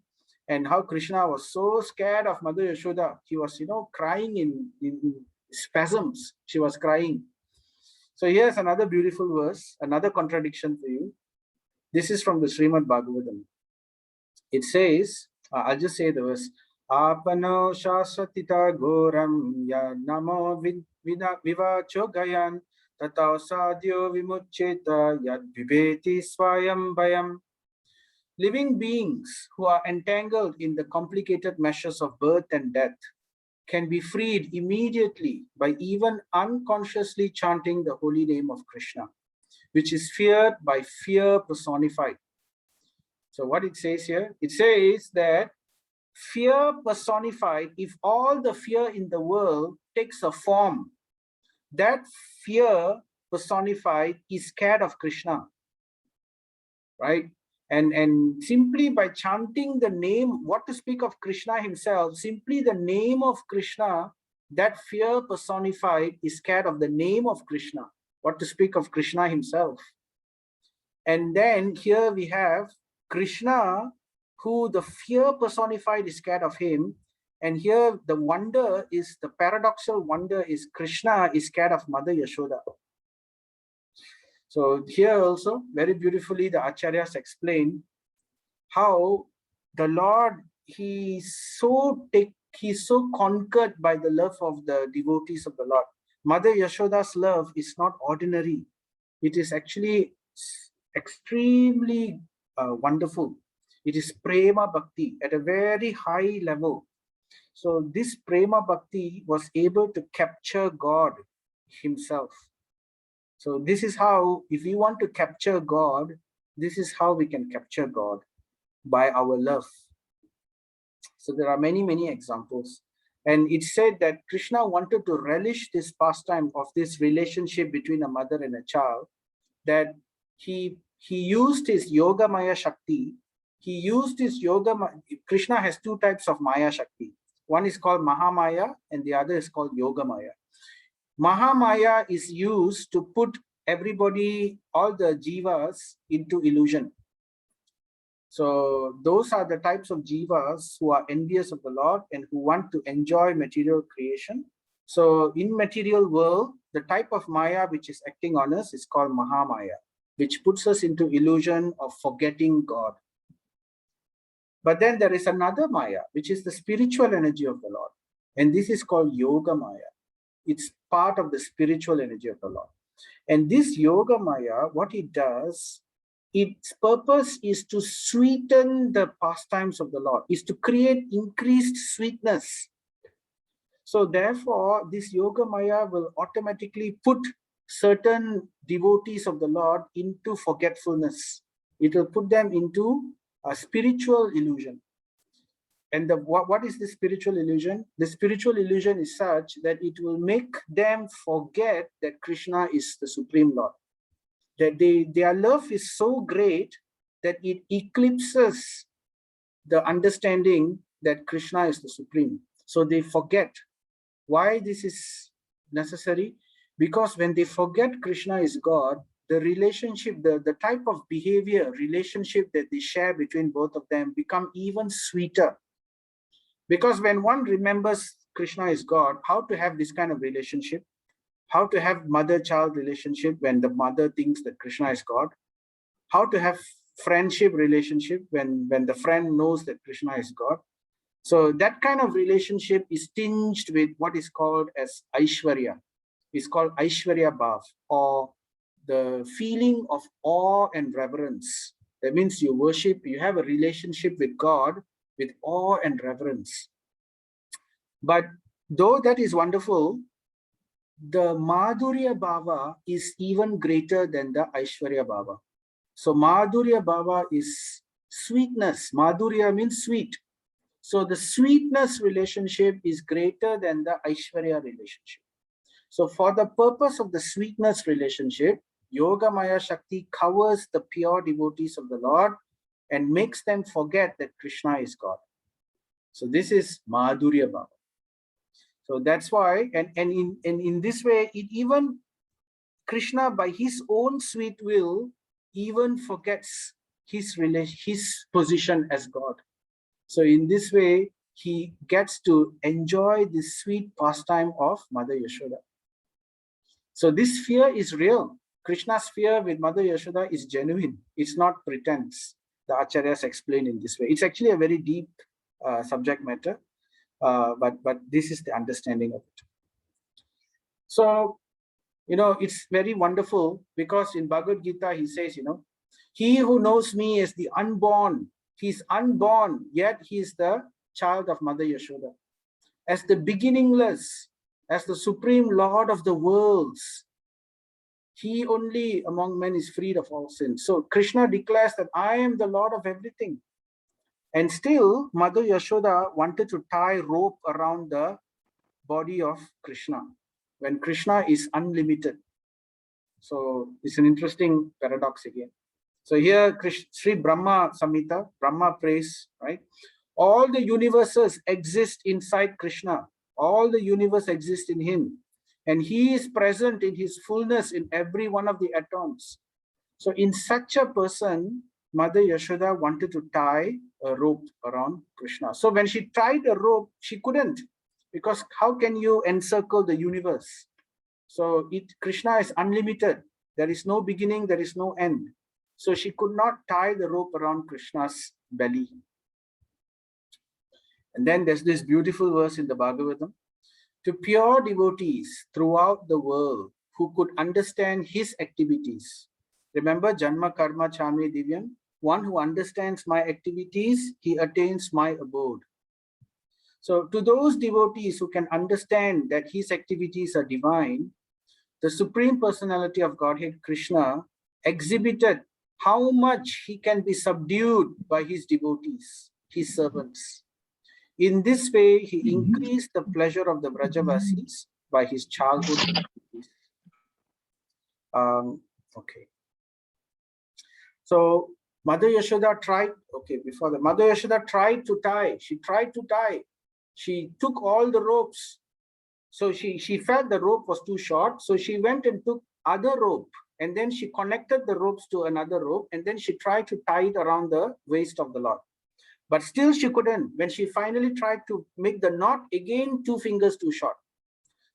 and how Krishna was so scared of Mother Yashoda. He was, crying in spasms. She was crying. So here's another beautiful verse, another contradiction for you. This is from the Srimad Bhagavatam. It says, I'll just say the verse, Apano shasatita goram ya namo vivacho gayan tata sadhyo vimucheta yad vibeti swayam bayam. Living beings who are entangled in the complicated meshes of birth and death can be freed immediately by even unconsciously chanting the holy name of Krishna, which is feared by fear personified. So what it says here, it says that fear personified, if all the fear in the world takes a form, that fear personified is scared of Krishna, right? And simply by chanting the name, what to speak of Krishna himself, simply the name of Krishna, that fear personified is scared of the name of Krishna, what to speak of Krishna himself. And then here we have Krishna, who the fear personified is scared of him. And here the wonder is, the paradoxal wonder is Krishna is scared of Mother Yashoda. So here also very beautifully the Acharyas explain how the Lord, he's so conquered by the love of the devotees of the Lord. Mother Yashoda's love is not ordinary. It is actually extremely wonderful. It is prema bhakti at a very high level. So this prema bhakti was able to capture God himself. So this is how, if we want to capture God, this is how we can capture God, by our love. So there are many, many examples. And it said that Krishna wanted to relish this pastime of this relationship between a mother and a child, that he used his yoga maya shakti. He used his Krishna has two types of maya shakti. One is called Mahamaya and the other is called Yoga Maya. Mahamaya is used to put everybody, all the jivas, into illusion. So those are the types of jivas who are envious of the Lord and who want to enjoy material creation. So in material world, the type of maya which is acting on us is called Mahamaya, which puts us into illusion of forgetting God. But then there is another Maya, which is the spiritual energy of the Lord. And this is called Yoga Maya. It's part of the spiritual energy of the Lord. And this Yoga Maya, what it does, its purpose is to sweeten the pastimes of the Lord, is to create increased sweetness. So therefore, this Yoga Maya will automatically put certain devotees of the Lord into forgetfulness. It will put them into a spiritual illusion. And what is the spiritual illusion? The spiritual illusion is such that it will make them forget that Krishna is the Supreme Lord. That their love is so great that it eclipses the understanding that Krishna is the Supreme. So they forget. Why this is necessary? Because when they forget Krishna is God, the relationship, the type of behavior, relationship that they share between both of them become even sweeter. Because when one remembers Krishna is God, how to have this kind of relationship, how to have mother-child relationship when the mother thinks that Krishna is God, how to have friendship relationship when the friend knows that Krishna is God. So that kind of relationship is tinged with what is called as Aishwarya. It's called Aishwarya Bhav, or the feeling of awe and reverence. That means you worship, you have a relationship with God with awe and reverence. But though that is wonderful, the Madhurya Bhava is even greater than the Aishwarya Bhava. So Madhurya Bhava is sweetness. Madhurya means sweet. So the sweetness relationship is greater than the Aishwarya relationship. So for the purpose of the sweetness relationship, Yoga Maya Shakti covers the pure devotees of the Lord and makes them forget that Krishna is God. So this is Madhurya Bhava. So that's why, and in this way, it even Krishna, by his own sweet will, even forgets his position as God. So in this way, he gets to enjoy the sweet pastime of Mother Yashoda. So this fear is real. Krishna's fear with Mother Yashoda is genuine. It's not pretense. The Acharyas explain in this way. It's actually a very deep subject matter, but this is the understanding of it. So, it's very wonderful because in Bhagavad Gita, he says, he who knows me as the unborn, he's unborn, yet he is the child of Mother Yashoda. As the beginningless, as the supreme Lord of the worlds, he only among men is freed of all sins. So Krishna declares that I am the Lord of everything. And still, Mother Yashoda wanted to tie rope around the body of Krishna when Krishna is unlimited. So it's an interesting paradox again. So here, Sri Brahma Samhita, Brahma prays, right? All the universes exist inside Krishna. All the universe exists in him. And he is present in his fullness in every one of the atoms. So in such a person, Mother Yashoda wanted to tie a rope around Krishna. So when she tied a rope, she couldn't, because how can you encircle the universe? So Krishna is unlimited. There is no beginning, there is no end. So she could not tie the rope around Krishna's belly. And then there's this beautiful verse in the Bhagavatam. To pure devotees throughout the world who could understand his activities. Remember, Janma Karma Chami Divyam, one who understands my activities, he attains my abode. So to those devotees who can understand that his activities are divine, the Supreme Personality of Godhead, Krishna, exhibited how much he can be subdued by his devotees, his servants. In this way, he increased the pleasure of the Vrajavasis by his childhood activities. Okay. So Mother Yashoda tried, before that, Mother Yashoda tried to tie. She tried to tie. She took all the ropes. So she felt the rope was too short. So she went and took other rope. And then she connected the ropes to another rope. And then she tried to tie it around the waist of the Lord. But still she couldn't. When she finally tried to make the knot, again 2 fingers too short.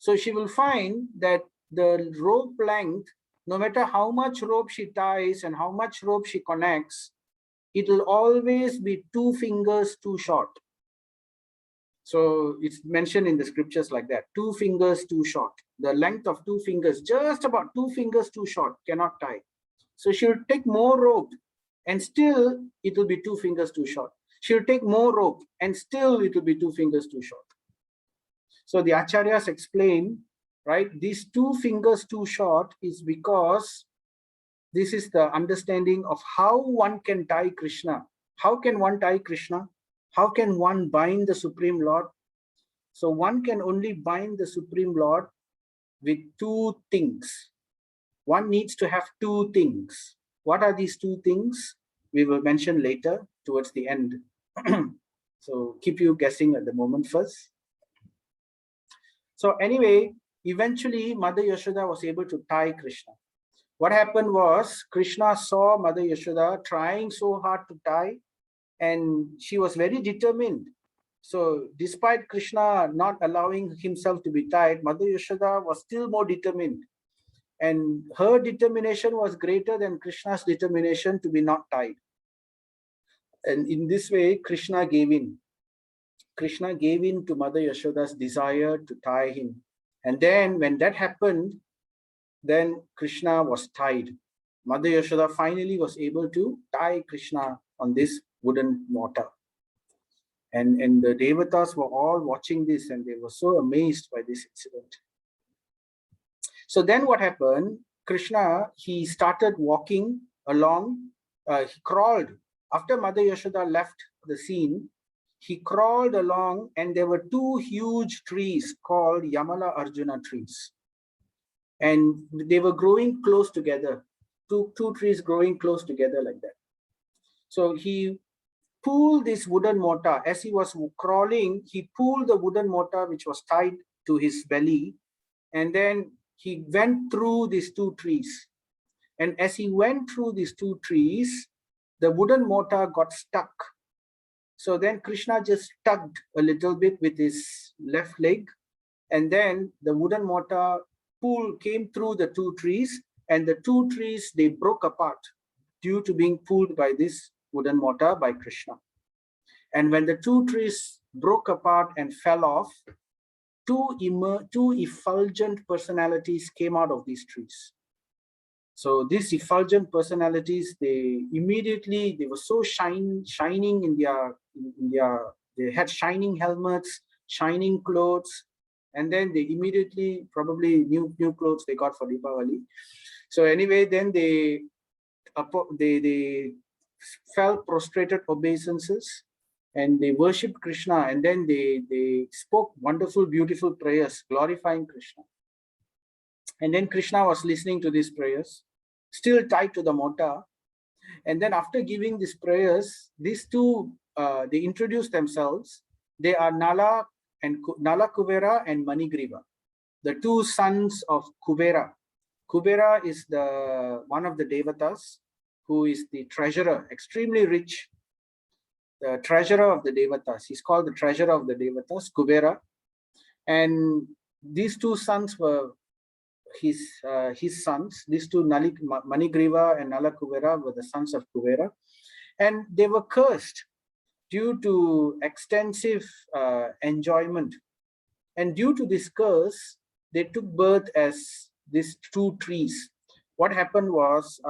So she will find that the rope length, no matter how much rope she ties and how much rope she connects, it will always be 2 fingers too short. So it's mentioned in the scriptures like that, 2 fingers too short. The length of 2 fingers, just about 2 fingers too short, cannot tie. So she'll take more rope and still it will be 2 fingers too short. She'll take more rope and still it will be 2 fingers too short. So the acharyas explain, right, these 2 fingers too short is because this is the understanding of how one can tie Krishna. How can one tie Krishna? How can one bind the Supreme Lord? So one can only bind the Supreme Lord with 2 things. One needs to have 2 things. What are these 2 things? We will mention later towards the end. So keep you guessing at the moment first. So anyway, eventually Mother Yashoda was able to tie Krishna. What happened was Krishna saw Mother Yashoda trying so hard to tie, and she was very determined. So despite Krishna not allowing himself to be tied, Mother Yashoda was still more determined. And her determination was greater than Krishna's determination to be not tied. And in this way, Krishna gave in. Krishna gave in to Mother Yashoda's desire to tie him. And then when that happened, then Krishna was tied. Mother Yashoda finally was able to tie Krishna on this wooden mortar. And the Devatas were all watching this and they were so amazed by this incident. So then what happened? Krishna, he started walking along, he crawled. After Mother Yashoda left the scene, he crawled along and there were 2 huge trees called Yamala Arjuna trees. And they were growing close together, two trees growing close together like that. So he pulled this wooden mortar. As he was crawling, he pulled the wooden mortar which was tied to his belly, and then he went through these 2 trees. And as he went through these 2 trees, the wooden mortar got stuck. So then Krishna just tugged a little bit with his left leg, and then the wooden mortar came through the 2 trees, and the 2 trees, they broke apart due to being pulled by this wooden mortar by Krishna. And when the 2 trees broke apart and fell off, 2 effulgent personalities came out of these trees. So these effulgent personalities, they were so shining in their, they had shining helmets, shining clothes, and then they immediately, probably new clothes they got for Deepavali. So anyway, then they fell prostrated obeisances and they worshipped Krishna, and then they spoke wonderful, beautiful prayers glorifying Krishna. And then Krishna was listening to these prayers, still tied to the mortar. And then after giving these prayers, these 2, they introduced themselves. They are Nala Kuvera and Manigriva, the 2 sons of Kubera. Kubera is one of the Devatas who is the treasurer, extremely rich, the treasurer of the Devatas. He's called the treasurer of the Devatas, Kubera. And these 2 sons were his sons. These 2, Manigriva and Nala Kuvera, were the sons of Kubera. And they were cursed due to extensive enjoyment. And due to this curse, they took birth as these 2 trees. What happened was,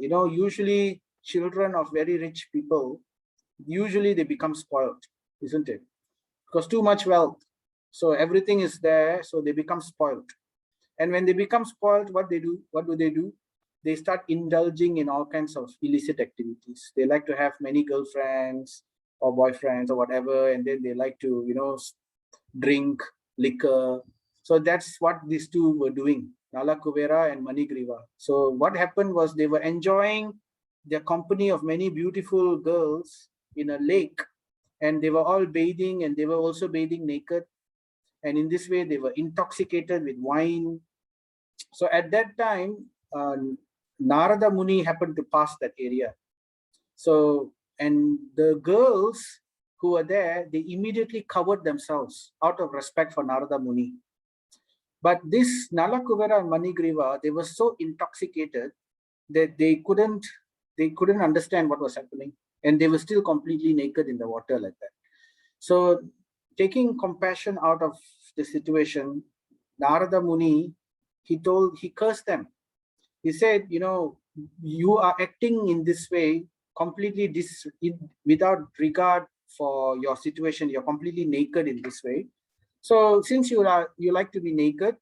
usually children of very rich people, usually they become spoiled, isn't it? Because too much wealth. So everything is there, so they become spoiled. And when they become spoiled, what do they do? They start indulging in all kinds of illicit activities. They like to have many girlfriends or boyfriends or whatever, and then they like to, drink liquor. So that's what these 2 were doing, Nala Kuvera and Manigriva. So what happened was they were enjoying the company of many beautiful girls in a lake, and they were all bathing, and they were also bathing naked. And in this way, they were intoxicated with wine. So at that time, Narada Muni happened to pass that area. So, and the girls who were there, they immediately covered themselves out of respect for Narada Muni. But this Nala Kuvera and Manigriva, they were so intoxicated that they couldn't understand what was happening. and they were still completely naked in the water like that. So taking compassion out of the situation, Narada Muni, he cursed them. He said, you are acting in this way completely without regard for your situation. You're completely naked in this way. So since you like to be naked,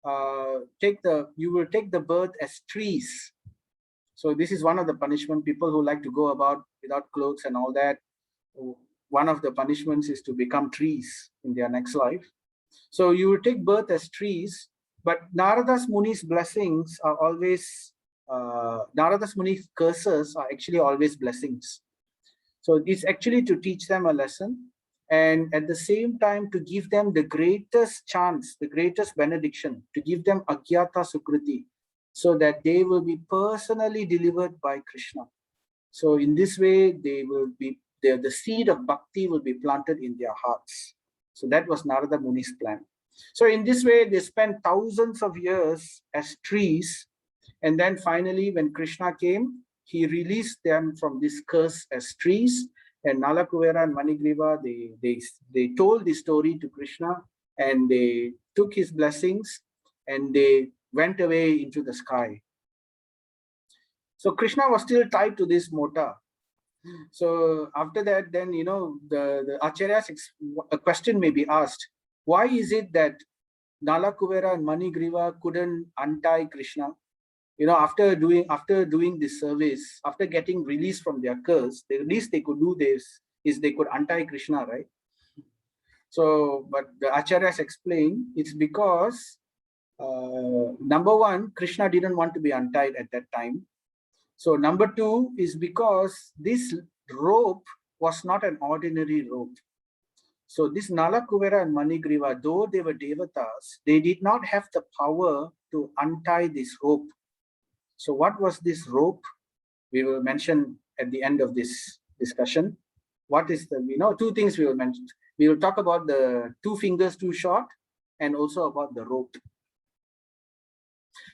you will take the birth as trees. So this is one of the punishment. People who like to go about without clothes and all that, one of the punishments is to become trees in their next life. So you will take birth as trees, but Narada's Muni's blessings are always, Narada's Muni's curses are actually always blessings. So it's actually to teach them a lesson, and at the same time to give them the greatest chance, the greatest benediction, to give them Agyata Sukriti, so that they will be personally delivered by Krishna. So in this way, they will be the seed of bhakti will be planted in their hearts. So that was Narada Muni's plan. So in this way, they spent thousands of years as trees, and then finally, when Krishna came, he released them from this curse as trees. And Nala Kuvera and Manigriva, they told the story to Krishna, and they took his blessings, and they went away into the sky. So Krishna was still tied to this mota. So after that, then, the Acharyas, a question may be asked, why is it that Nala Kuvera and Manigriva couldn't untie Krishna? After doing this service, after getting released from their curse, the least they could do this is they could untie Krishna, right? So, but the Acharyas explain it's because, number one, Krishna didn't want to be untied at that time. So number two is because this rope was not an ordinary rope. So this Nala Kuvera and Manigriva, though they were devatas, they did not have the power to untie this rope. So what was this rope? We will mention at the end of this discussion. What is two things we will mention. We will talk about the 2 fingers too short, and also about the rope.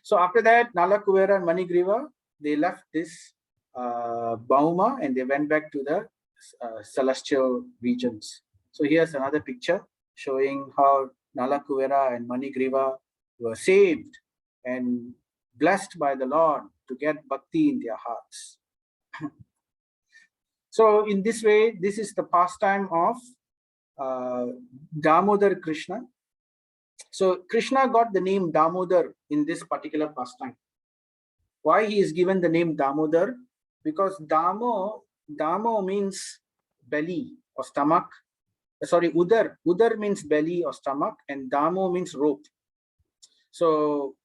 So after that, Nala Kuvera and Manigriva, they left this Bhauma, and they went back to the celestial regions. So here's another picture showing how Nala Kuvera and Manigriva were saved and blessed by the Lord to get bhakti in their hearts. So in this way, this is the pastime of Damodar Krishna. So Krishna got the name Damodar in this particular pastime. Why he is given the name Damodar? Because Damo means belly or stomach. Sorry, Udar. Udar means belly or stomach, and Damo means rope. So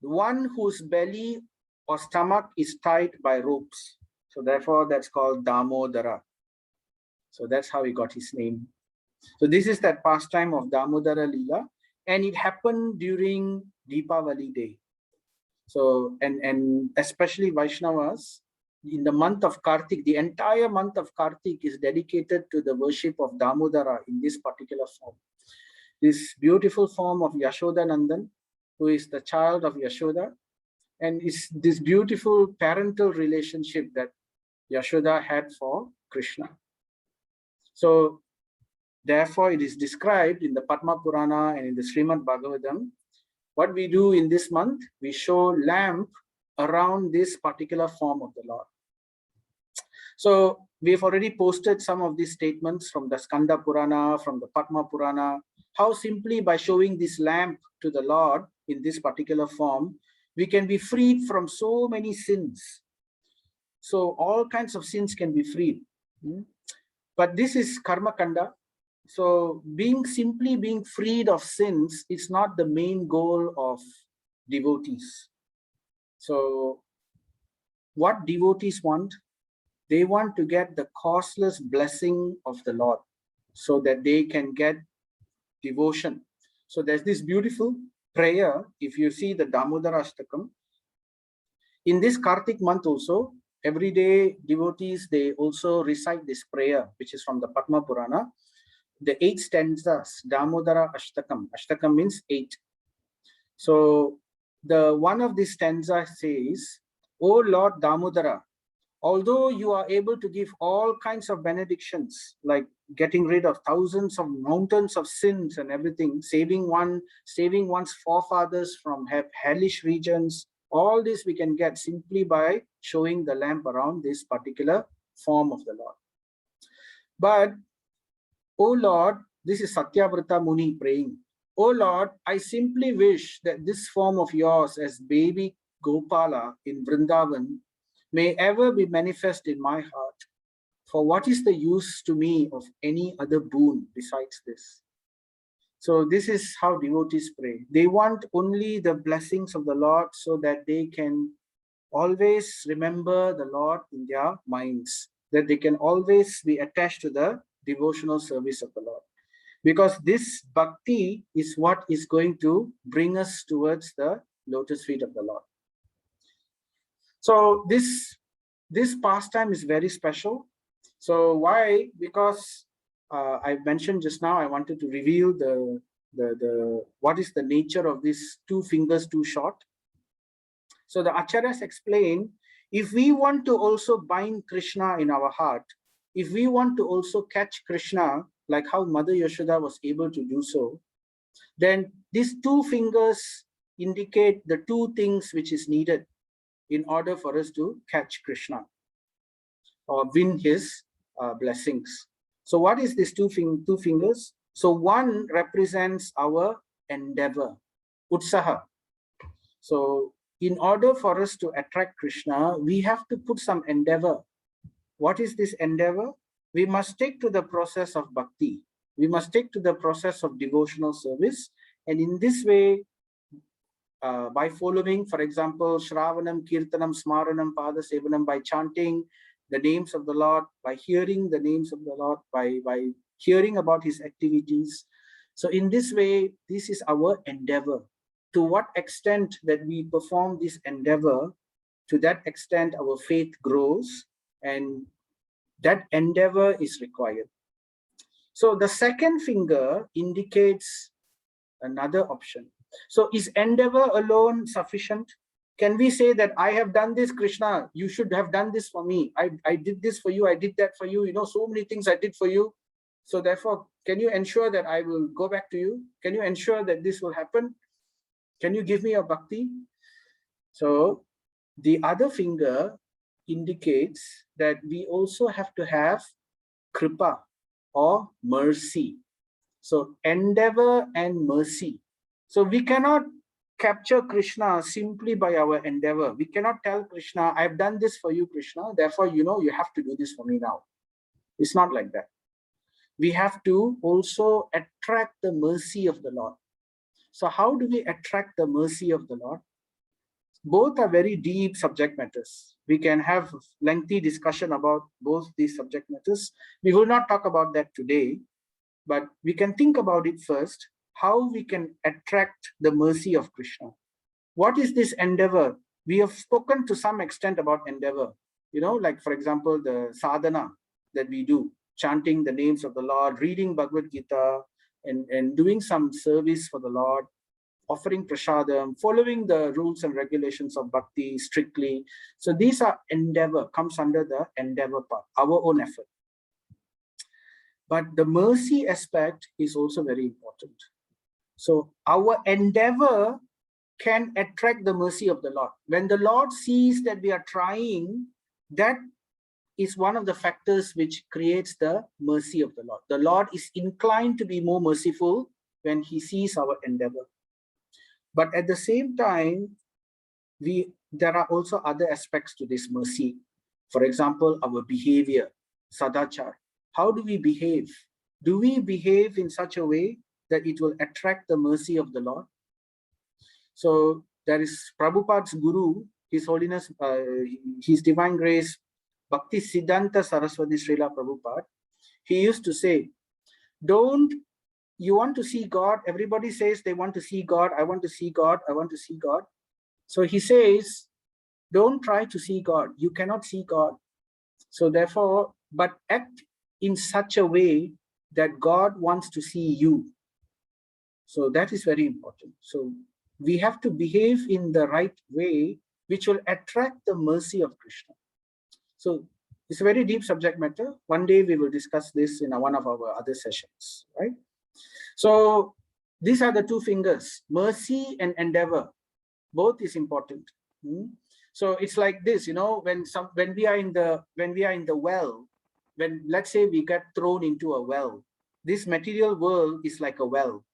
one whose belly or stomach is tied by ropes. So therefore, that's called Damodara. So that's how he got his name. So this is that pastime of Damodara Lila, and it happened during Deepavali day. So, and especially Vaishnavas, in the month of Kartik, the entire month of Kartik is dedicated to the worship of Damodara in this particular form. This beautiful form of Yashoda Nandan, who is the child of Yashoda, and it's this beautiful parental relationship that Yashoda had for Krishna. So therefore, it is described in the Padma Purana and in the Srimad Bhagavatam. What we do in this month, we show lamp around this particular form of the Lord. So we've already posted some of these statements from the Skanda Purana, from the Padma Purana, how simply by showing this lamp to the Lord in this particular form, we can be freed from so many sins. So all kinds of sins can be freed. But this is Karma Kanda. So simply being freed of sins is not the main goal of devotees. So what devotees want? They want to get the causeless blessing of the Lord so that they can get devotion. So there's this beautiful prayer. If you see the Damodara Ashtakam, in this Kartik month also, every day devotees, they also recite this prayer, which is from the Padma Purana. The 8 stanzas, Damodara Ashtakam. Ashtakam means 8. So the one of these stanzas says, O Lord Damodara, Although you are able to give all kinds of benedictions, like getting rid of thousands of mountains of sins and everything, saving one's forefathers from hellish regions, all this we can get simply by showing the lamp around this particular form of the Lord. But, oh Lord, this is Satyavrata Muni praying. Oh Lord, I simply wish that this form of yours as baby Gopala in Vrindavan may ever be manifest in my heart. For what is the use to me of any other boon besides this? So this is how devotees pray. They want only the blessings of the Lord so that they can always remember the Lord in their minds, that they can always be attached to the devotional service of the Lord. Because this bhakti is what is going to bring us towards the lotus feet of the Lord. So this pastime is very special. So why? Because I mentioned just now, I wanted to reveal what is the nature of this 2 fingers too short. So the acharyas explain, if we want to also bind Krishna in our heart, if we want to also catch Krishna, like how Mother Yashoda was able to do so, then these 2 fingers indicate the 2 things which is needed in order for us to catch Krishna or win his blessings. So what is this 2 fingers? So one represents our endeavor, utsaha. So in order for us to attract Krishna, we have to put some endeavor. What is this endeavor? We must take to the process of bhakti. We must take to the process of devotional service. And in this way, by following, for example, Shravanam, Kirtanam, Smaranam, Pada Sevanam, by chanting the names of the Lord, by hearing the names of the Lord, by hearing about his activities. So in this way, this is our endeavor. To what extent that we perform this endeavor, to that extent our faith grows, and that endeavor is required. So the second finger indicates another option. So is endeavor alone sufficient? Can we say that I have done this, Krishna, you should have done this for me. I did this for you, I did that for you, you know, so many things I did for you. So therefore, can you ensure that I will go back to you? Can you ensure that this will happen? Can you give me a bhakti? So the other finger indicates that we also have to have kripa or mercy. So endeavor and mercy. So we cannot capture Krishna simply by our endeavor. We cannot tell Krishna, I've done this for you, Krishna, therefore, you know, you have to do this for me now. It's not like that. We have to also attract the mercy of the Lord. So how do we attract the mercy of the Lord? Both are very deep subject matters. We can have lengthy discussion about both these subject matters. We will not talk about that today, but we can think about it first, how we can attract the mercy of Krishna. What is this endeavor? We have spoken to some extent about endeavor, you know, like for example, the sadhana that we do, chanting the names of the Lord, reading Bhagavad Gita, and doing some service for the Lord, offering prasadam, following the rules and regulations of bhakti strictly. So these are endeavor, comes under the endeavor part, our own effort. But the mercy aspect is also very important. So our endeavor can attract the mercy of the Lord. When the Lord sees that we are trying, that is one of the factors which creates the mercy of the Lord. The Lord is inclined to be more merciful when he sees our endeavor. But at the same time, there are also other aspects to this mercy. For example, our behavior, sadachar. How do we behave? Do we behave in such a way that it will attract the mercy of the Lord? So there is Prabhupada's guru, His Holiness, His Divine Grace, Bhakti Siddhanta Saraswati Srila Prabhupada. He used to say, you want to see God? Everybody says they want to see God. I want to see God. I want to see God. So he says, don't try to see God. You cannot see God. So therefore, but act in such a way that God wants to see you. So that is very important. So we have to behave in the right way, which will attract the mercy of Krishna. So it's a very deep subject matter. One day we will discuss this in one of our other sessions, right? So these are the two fingers, mercy and endeavor. Both is important. So it's like this, when we are in the well, when let's say we get thrown into a well, this material world is like a well.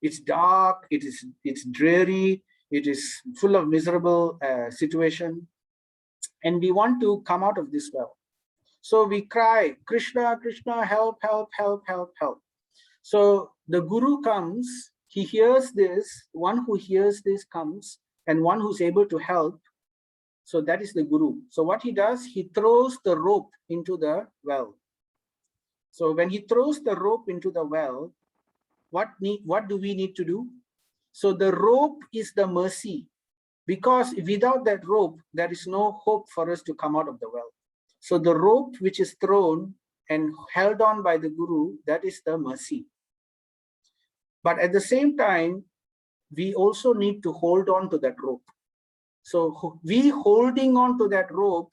It's dark, it's dreary, it is full of miserable situation, and we want to come out of this well. So we cry, Krishna, Krishna, help, help, help, help, help. So the guru comes, he hears this, one who hears this comes, and one who's able to help. So that is the guru. So what he does, he throws the rope into the well. So when he throws the rope into the well, what do we need to do? So the rope is the mercy, because without that rope, there is no hope for us to come out of the well. So the rope which is thrown and held on by the guru, that is the mercy. But at the same time, we also need to hold on to that rope. So we holding on to that rope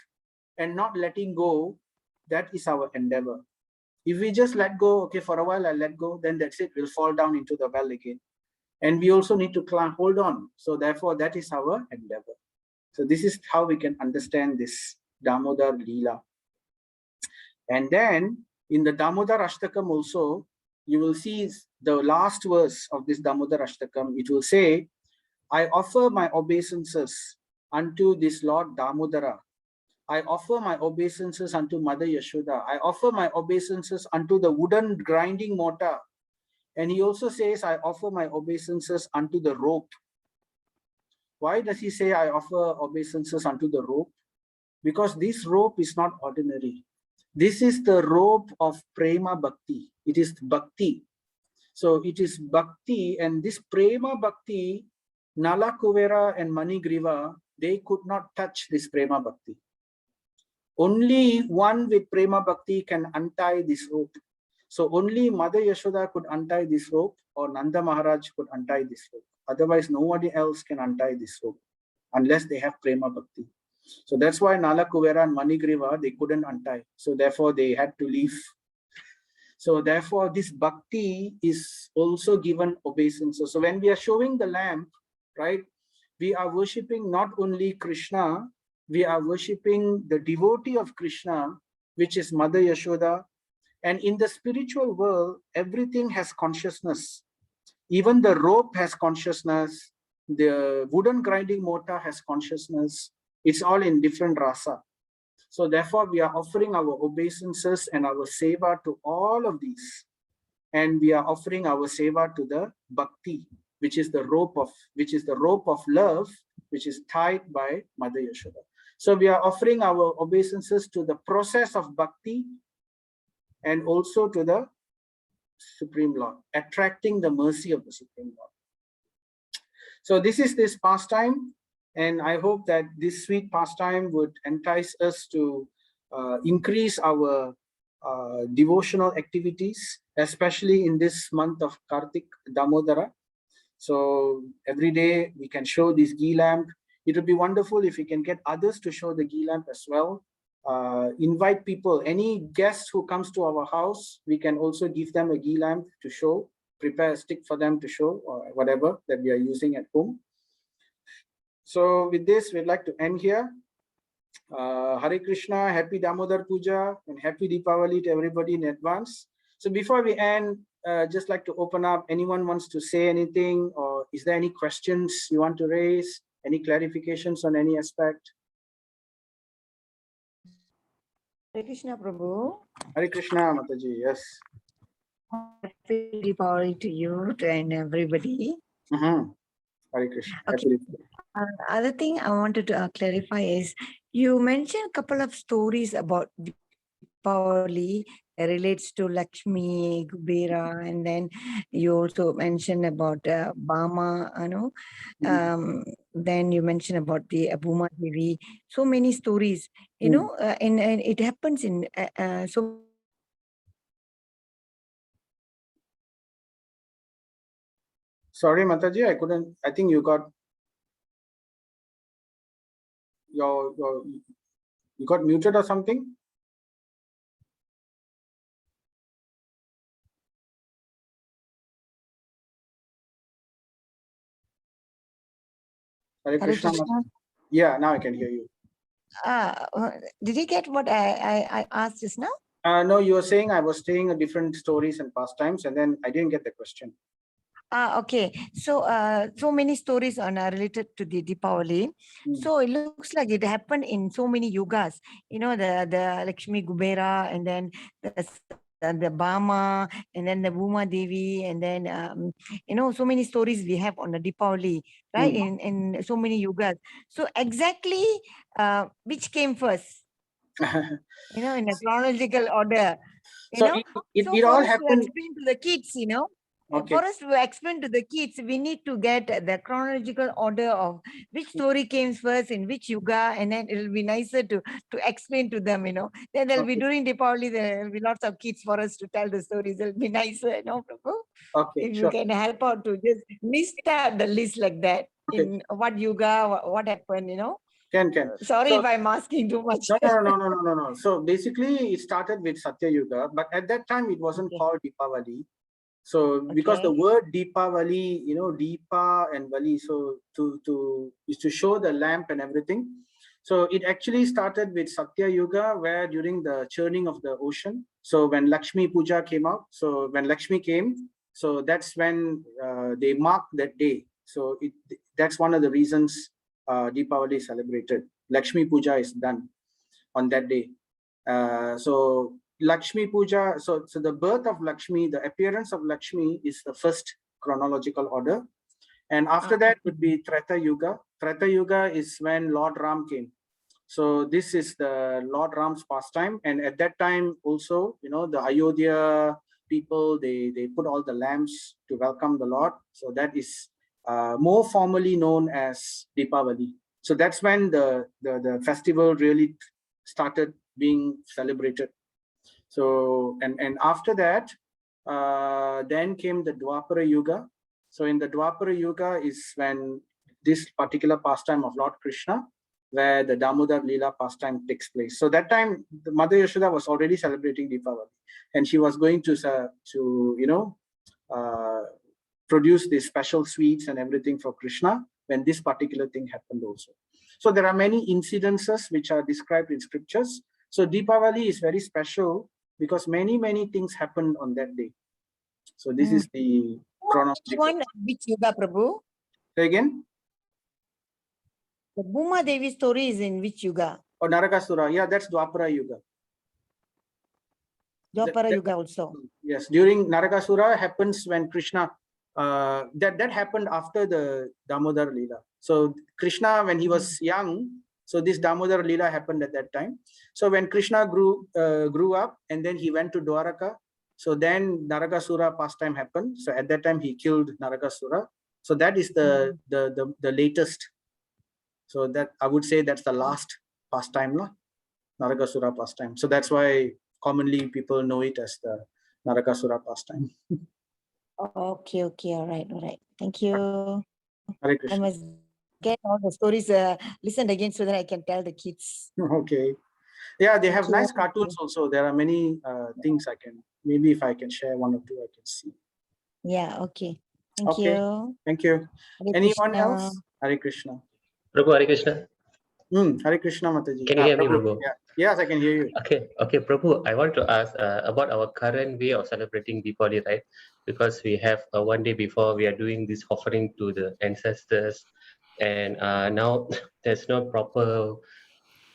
and not letting go, that is our endeavor. If we just let go, okay, for a while I'll let go, then that's it, we'll fall down into the well again. And we also need to hold on. So therefore, that is our endeavor. So this is how we can understand this Damodar Lila. And then in the Damodar Ashtakam also, you will see the last verse of this Damodar Ashtakam. It will say, I offer my obeisances unto this Lord Damodara. I offer my obeisances unto Mother Yashoda. I offer my obeisances unto the wooden grinding mortar. And he also says, I offer my obeisances unto the rope. Why does he say, I offer obeisances unto the rope? Because this rope is not ordinary. This is the rope of Prema Bhakti. It is Bhakti. So it is Bhakti, and this Prema Bhakti, Nala Kuvera and Manigriva, they could not touch this Prema Bhakti. Only one with Prema Bhakti can untie this rope. So only Mother Yashoda could untie this rope, or Nanda Maharaj could untie this rope. Otherwise, nobody else can untie this rope unless they have Prema Bhakti. So that's why Nala Kuvera and Manigriva, they couldn't untie. So therefore, they had to leave. So therefore, this Bhakti is also given obeisance. So when we are showing the lamp, right, we are worshipping not only Krishna, we are worshipping the devotee of Krishna, which is Mother Yashoda. And in the spiritual world, everything has consciousness. Even the rope has consciousness. The wooden grinding mortar has consciousness. It's all in different rasa. So therefore, we are offering our obeisances and our seva to all of these. And we are offering our seva to the bhakti, which is the rope of love, which is tied by Mother Yashoda. So we are offering our obeisances to the process of bhakti and also to the Supreme Lord, attracting the mercy of the Supreme Lord. So this is this pastime, and I hope that this sweet pastime would entice us to increase our devotional activities, especially in this month of Kartik Damodara. So every day we can show this ghee lamp. It would be wonderful if we can get others to show the ghee lamp as well. Invite people, any guest who comes to our house, we can also give them a ghee lamp to show, prepare a stick for them to show, or whatever that we are using at home. So with this, we'd like to end here. Hare Krishna, happy Damodar Puja, and happy Deepavali to everybody in advance. So before we end, just like to open up, anyone wants to say anything, or is there any questions you want to raise, any clarifications on any aspect? Hare Krishna Prabhu. Hare Krishna Mataji, yes. Happy Deepavali to you and everybody. Hare Krishna. Okay. Other thing I wanted to clarify is, you mentioned a couple of stories about Deepavali relates to Lakshmi, Kubera, and then you also mentioned about Bama, then you mentioned about the Abhuma Devi, so many stories, and it happens in so. Sorry, Mataji, I couldn't. I think you got your You got muted or something? Hare Hare Krishna. Krishna. Yeah, now I can hear you. Did you get what I asked just now? No, you were saying I was saying different stories and pastimes, and then I didn't get the question. Okay. So, so many stories are related to the Deepavali. So it looks like it happened in so many yugas. You know, the Lakshmi Kubera, and then the Bama, and then the Bhuma Devi, and then you know, so many stories we have on the Deepavali, right? In so many yugas. So exactly, which came first? You know, in a chronological order. You So know, so it for all us to happened. explain to the kids, you know, Okay. for us to explain to the kids, we need to get the chronological order of which story came first in which yuga, and then it'll be nicer to explain to them, you know. Then there'll be during Deepavali, there'll be lots of kids for us to tell the stories. It'll be nicer, you know, Prabhu. Okay, If you sure. can help out to just list out the list like that, in what yuga, what happened, you know. Can. Sorry So, if I'm asking too much. No. So basically, it started with Satya Yuga, but at that time it wasn't called Deepavali. So because the word Deepavali, you know, Deepa and Vali, so is to show the lamp and everything. So it actually started with Satya Yuga, where during the churning of the ocean. So when Lakshmi Puja came out, so when Lakshmi came, so that's when they marked that day. So that's one of the reasons Deepavali is celebrated. Lakshmi Puja is done on that day. So Lakshmi Puja, so the birth of Lakshmi, the appearance of Lakshmi is the first chronological order. And after that would be Treta Yuga. Treta Yuga is when Lord Ram came. So this is the Lord Ram's pastime. And at that time also, you know, the Ayodhya people, they put all the lamps to welcome the Lord. So that is more formally known as Deepavali. So that's when the festival really started being celebrated. So and after that, then came the Dwapara Yuga. So in the Dwapara Yuga is when this particular pastime of Lord Krishna, where the Damodar Lila pastime takes place. So that time, the Mother Yashoda was already celebrating Deepavali, and she was going to you know produce these special sweets and everything for Krishna when this particular thing happened also. So there are many incidences which are described in scriptures. So Deepavali is very special because many things happened on that day. So this is the chronological. Which yuga, Prabhu? Say again? The Bhuma Devi story is in which yuga? Oh, Narakasura. Yeah, that's Dwapara Yuga. Dwapara Yuga also. Yes, during Narakasura happens when Krishna, that happened after the Damodar Lila. So Krishna, when he was young, so this Damodar Lila happened at that time. So when Krishna grew up and then he went to Dwaraka, so then Narakasura pastime happened. So at that time he killed Narakasura. So that is the latest. So that I would say that's the last pastime, no? Narakasura pastime. So that's why commonly people know it as the Narakasura pastime. Okay, all right. Thank you. Hare I Krishna. must get all the stories listened again so that I can tell the kids. Okay. Yeah, they have you. nice cartoons also. There are many things I can, maybe if I can share one or two, I can see. Yeah, okay. Thank Okay. you. Thank you. Hare Anyone Krishna. else? Hare Krishna. Prabhu, Hare Krishna. Hare Krishna, Mataji. Can you hear me, Prabhu. Prabhu? Yeah. Yes, I can hear you. Okay, Prabhu, I want to ask about our current way of celebrating Deepavali, right? Because we have one day before we are doing this offering to the ancestors, and now there's no proper.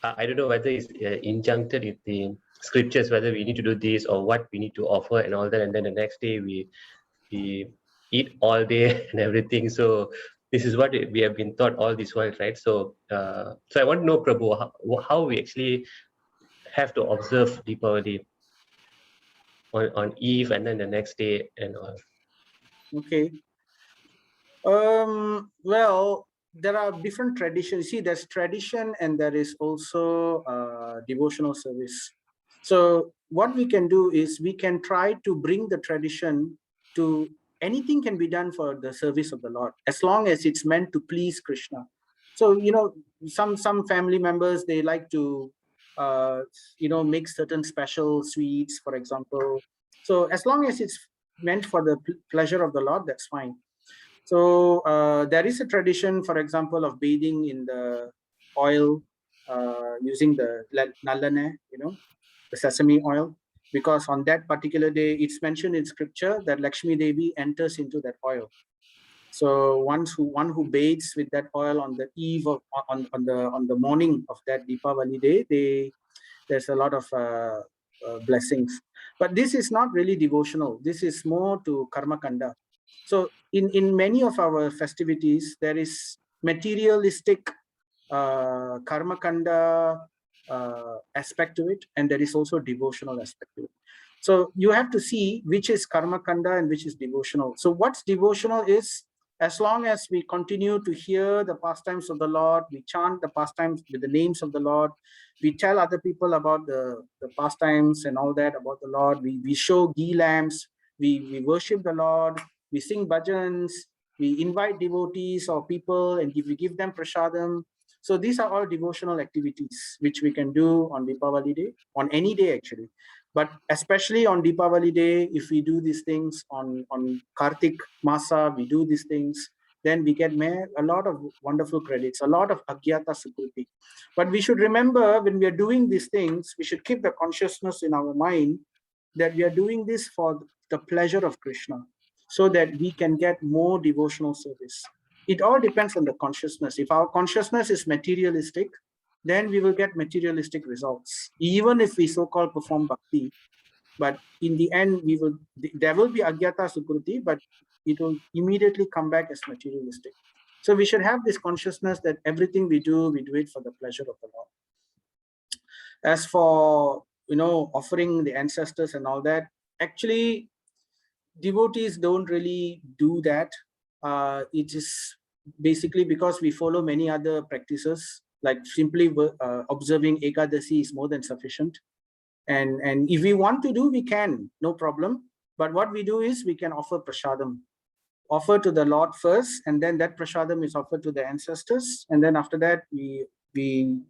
I don't know whether it's injuncted in the scriptures whether we need to do this or what we need to offer and all that, and then the next day we eat all day and everything. So this is what we have been taught all this while, right? So so I want to know, Prabhu, how we actually have to observe Deepavali on Eve and then the next day and all. Okay. Well, there are different traditions. See, there's tradition and there is also devotional service. So what we can do is we can try to bring the tradition to anything can be done for the service of the Lord, as long as it's meant to please Krishna. So, you know, some family members, they like to make certain special sweets, for example. So as long as it's meant for the pleasure of the Lord, that's fine. So there is a tradition, for example, of bathing in the oil using the nalane, the sesame oil, because on that particular day, it's mentioned in scripture that Lakshmi Devi enters into that oil. So one who bathes with that oil on the eve of on the morning of that Deepavali day, there's a lot of blessings. But this is not really devotional. This is more to karma kanda. So in many of our festivities, there is materialistic karma kanda aspect to it, and there is also devotional aspect to it. So you have to see which is karma kanda and which is devotional. So what's devotional is, as long as we continue to hear the pastimes of the Lord, we chant the pastimes with the names of the Lord, we tell other people about the pastimes and all that about the Lord, we show ghee lamps, we worship the Lord, we sing bhajans, we invite devotees or people and we give them prasadam. So these are all devotional activities which we can do on Deepavali day, on any day actually. But especially on Deepavali day, if we do these things on Kartik Masa, we do these things, then we get a lot of wonderful credits, a lot of Agyata Sukriti. But we should remember, when we are doing these things, we should keep the consciousness in our mind that we are doing this for the pleasure of Krishna, so that we can get more devotional service. It all depends on the consciousness. If our consciousness is materialistic, then we will get materialistic results, even if we so-called perform bhakti. But in the end, there will be Agyata Sukruti, but it will immediately come back as materialistic. So we should have this consciousness that everything we do it for the pleasure of the Lord. As for, offering the ancestors and all that, actually, devotees don't really do that. It is basically because we follow many other practices, like simply observing Ekadasi is more than sufficient. And if we want to do, we can, no problem. But what we do is we can offer prasadam, offer to the Lord first, and then that prasadam is offered to the ancestors, and then after that we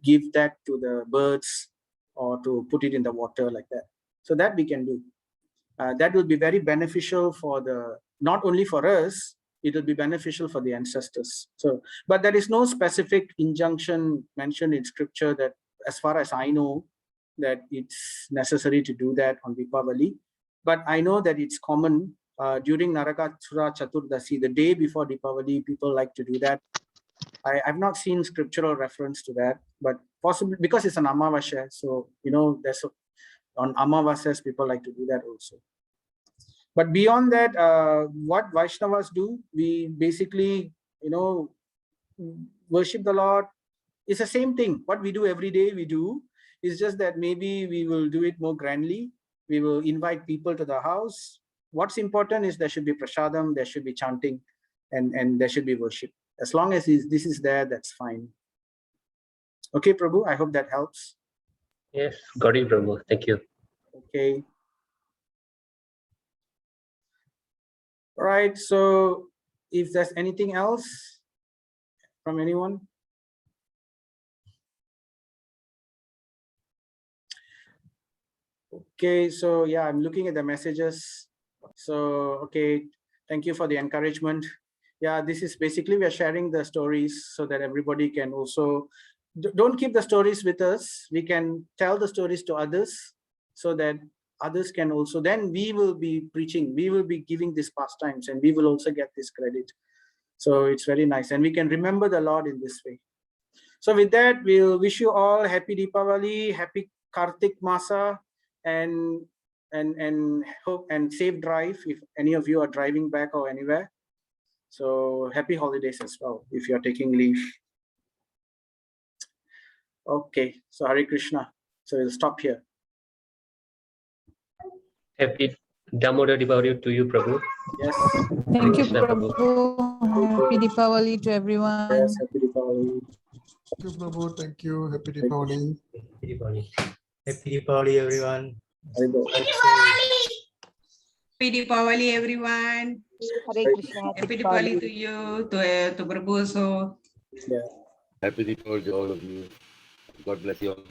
give that to the birds or to put it in the water like that. So that we can do. That will be very beneficial for not only for us, it will be beneficial for the ancestors. So, but there is no specific injunction mentioned in scripture that, as far as I know, that it's necessary to do that on Deepavali. But I know that it's common during Narakasura Chaturdasi, the day before Deepavali, people like to do that. I've not seen scriptural reference to that, but possibly because it's an Amavasya. So, there's on Amavasyas, people like to do that also. But beyond that, what Vaishnavas do, we basically, worship the Lord. It's the same thing. What we do every day, we do. It's just that maybe we will do it more grandly. We will invite people to the house. What's important is there should be prasadam, there should be chanting, and there should be worship. As long as this is there, that's fine. Okay, Prabhu, I hope that helps. Yes, got it, Prabhu. Thank you. Okay. All right, so if there's anything else from anyone? Okay, so yeah, I'm looking at the messages. So, okay, thank you for the encouragement. Yeah, this is basically, we are sharing the stories so that everybody can also, don't keep the stories with us. We can tell the stories to others so that others can also, then we will be preaching, we will be giving these pastimes, and we will also get this credit. So it's very nice. And we can remember the Lord in this way. So with that, we'll wish you all happy Deepavali, happy Kartik Masa, and hope and safe drive if any of you are driving back or anywhere. So happy holidays as well if you're taking leave. Okay, so Hare Krishna. So we'll stop here. Happy Damodara Deepavali to you, Prabhu. Yes. Thank you, Krishna Prabhu. Prabhu. Happy Deepavali to everyone. Yes, happy Deepavali. Thank you, Prabhu. Thank you. Happy Deepavali. Happy Deepavali. Happy Deepavali, everyone. Happy Deepavali, everyone. Hare Krishna. Happy Deepavali to you, to Prabhu. So, Yeah. Happy Deepavali to all of you. God bless you all.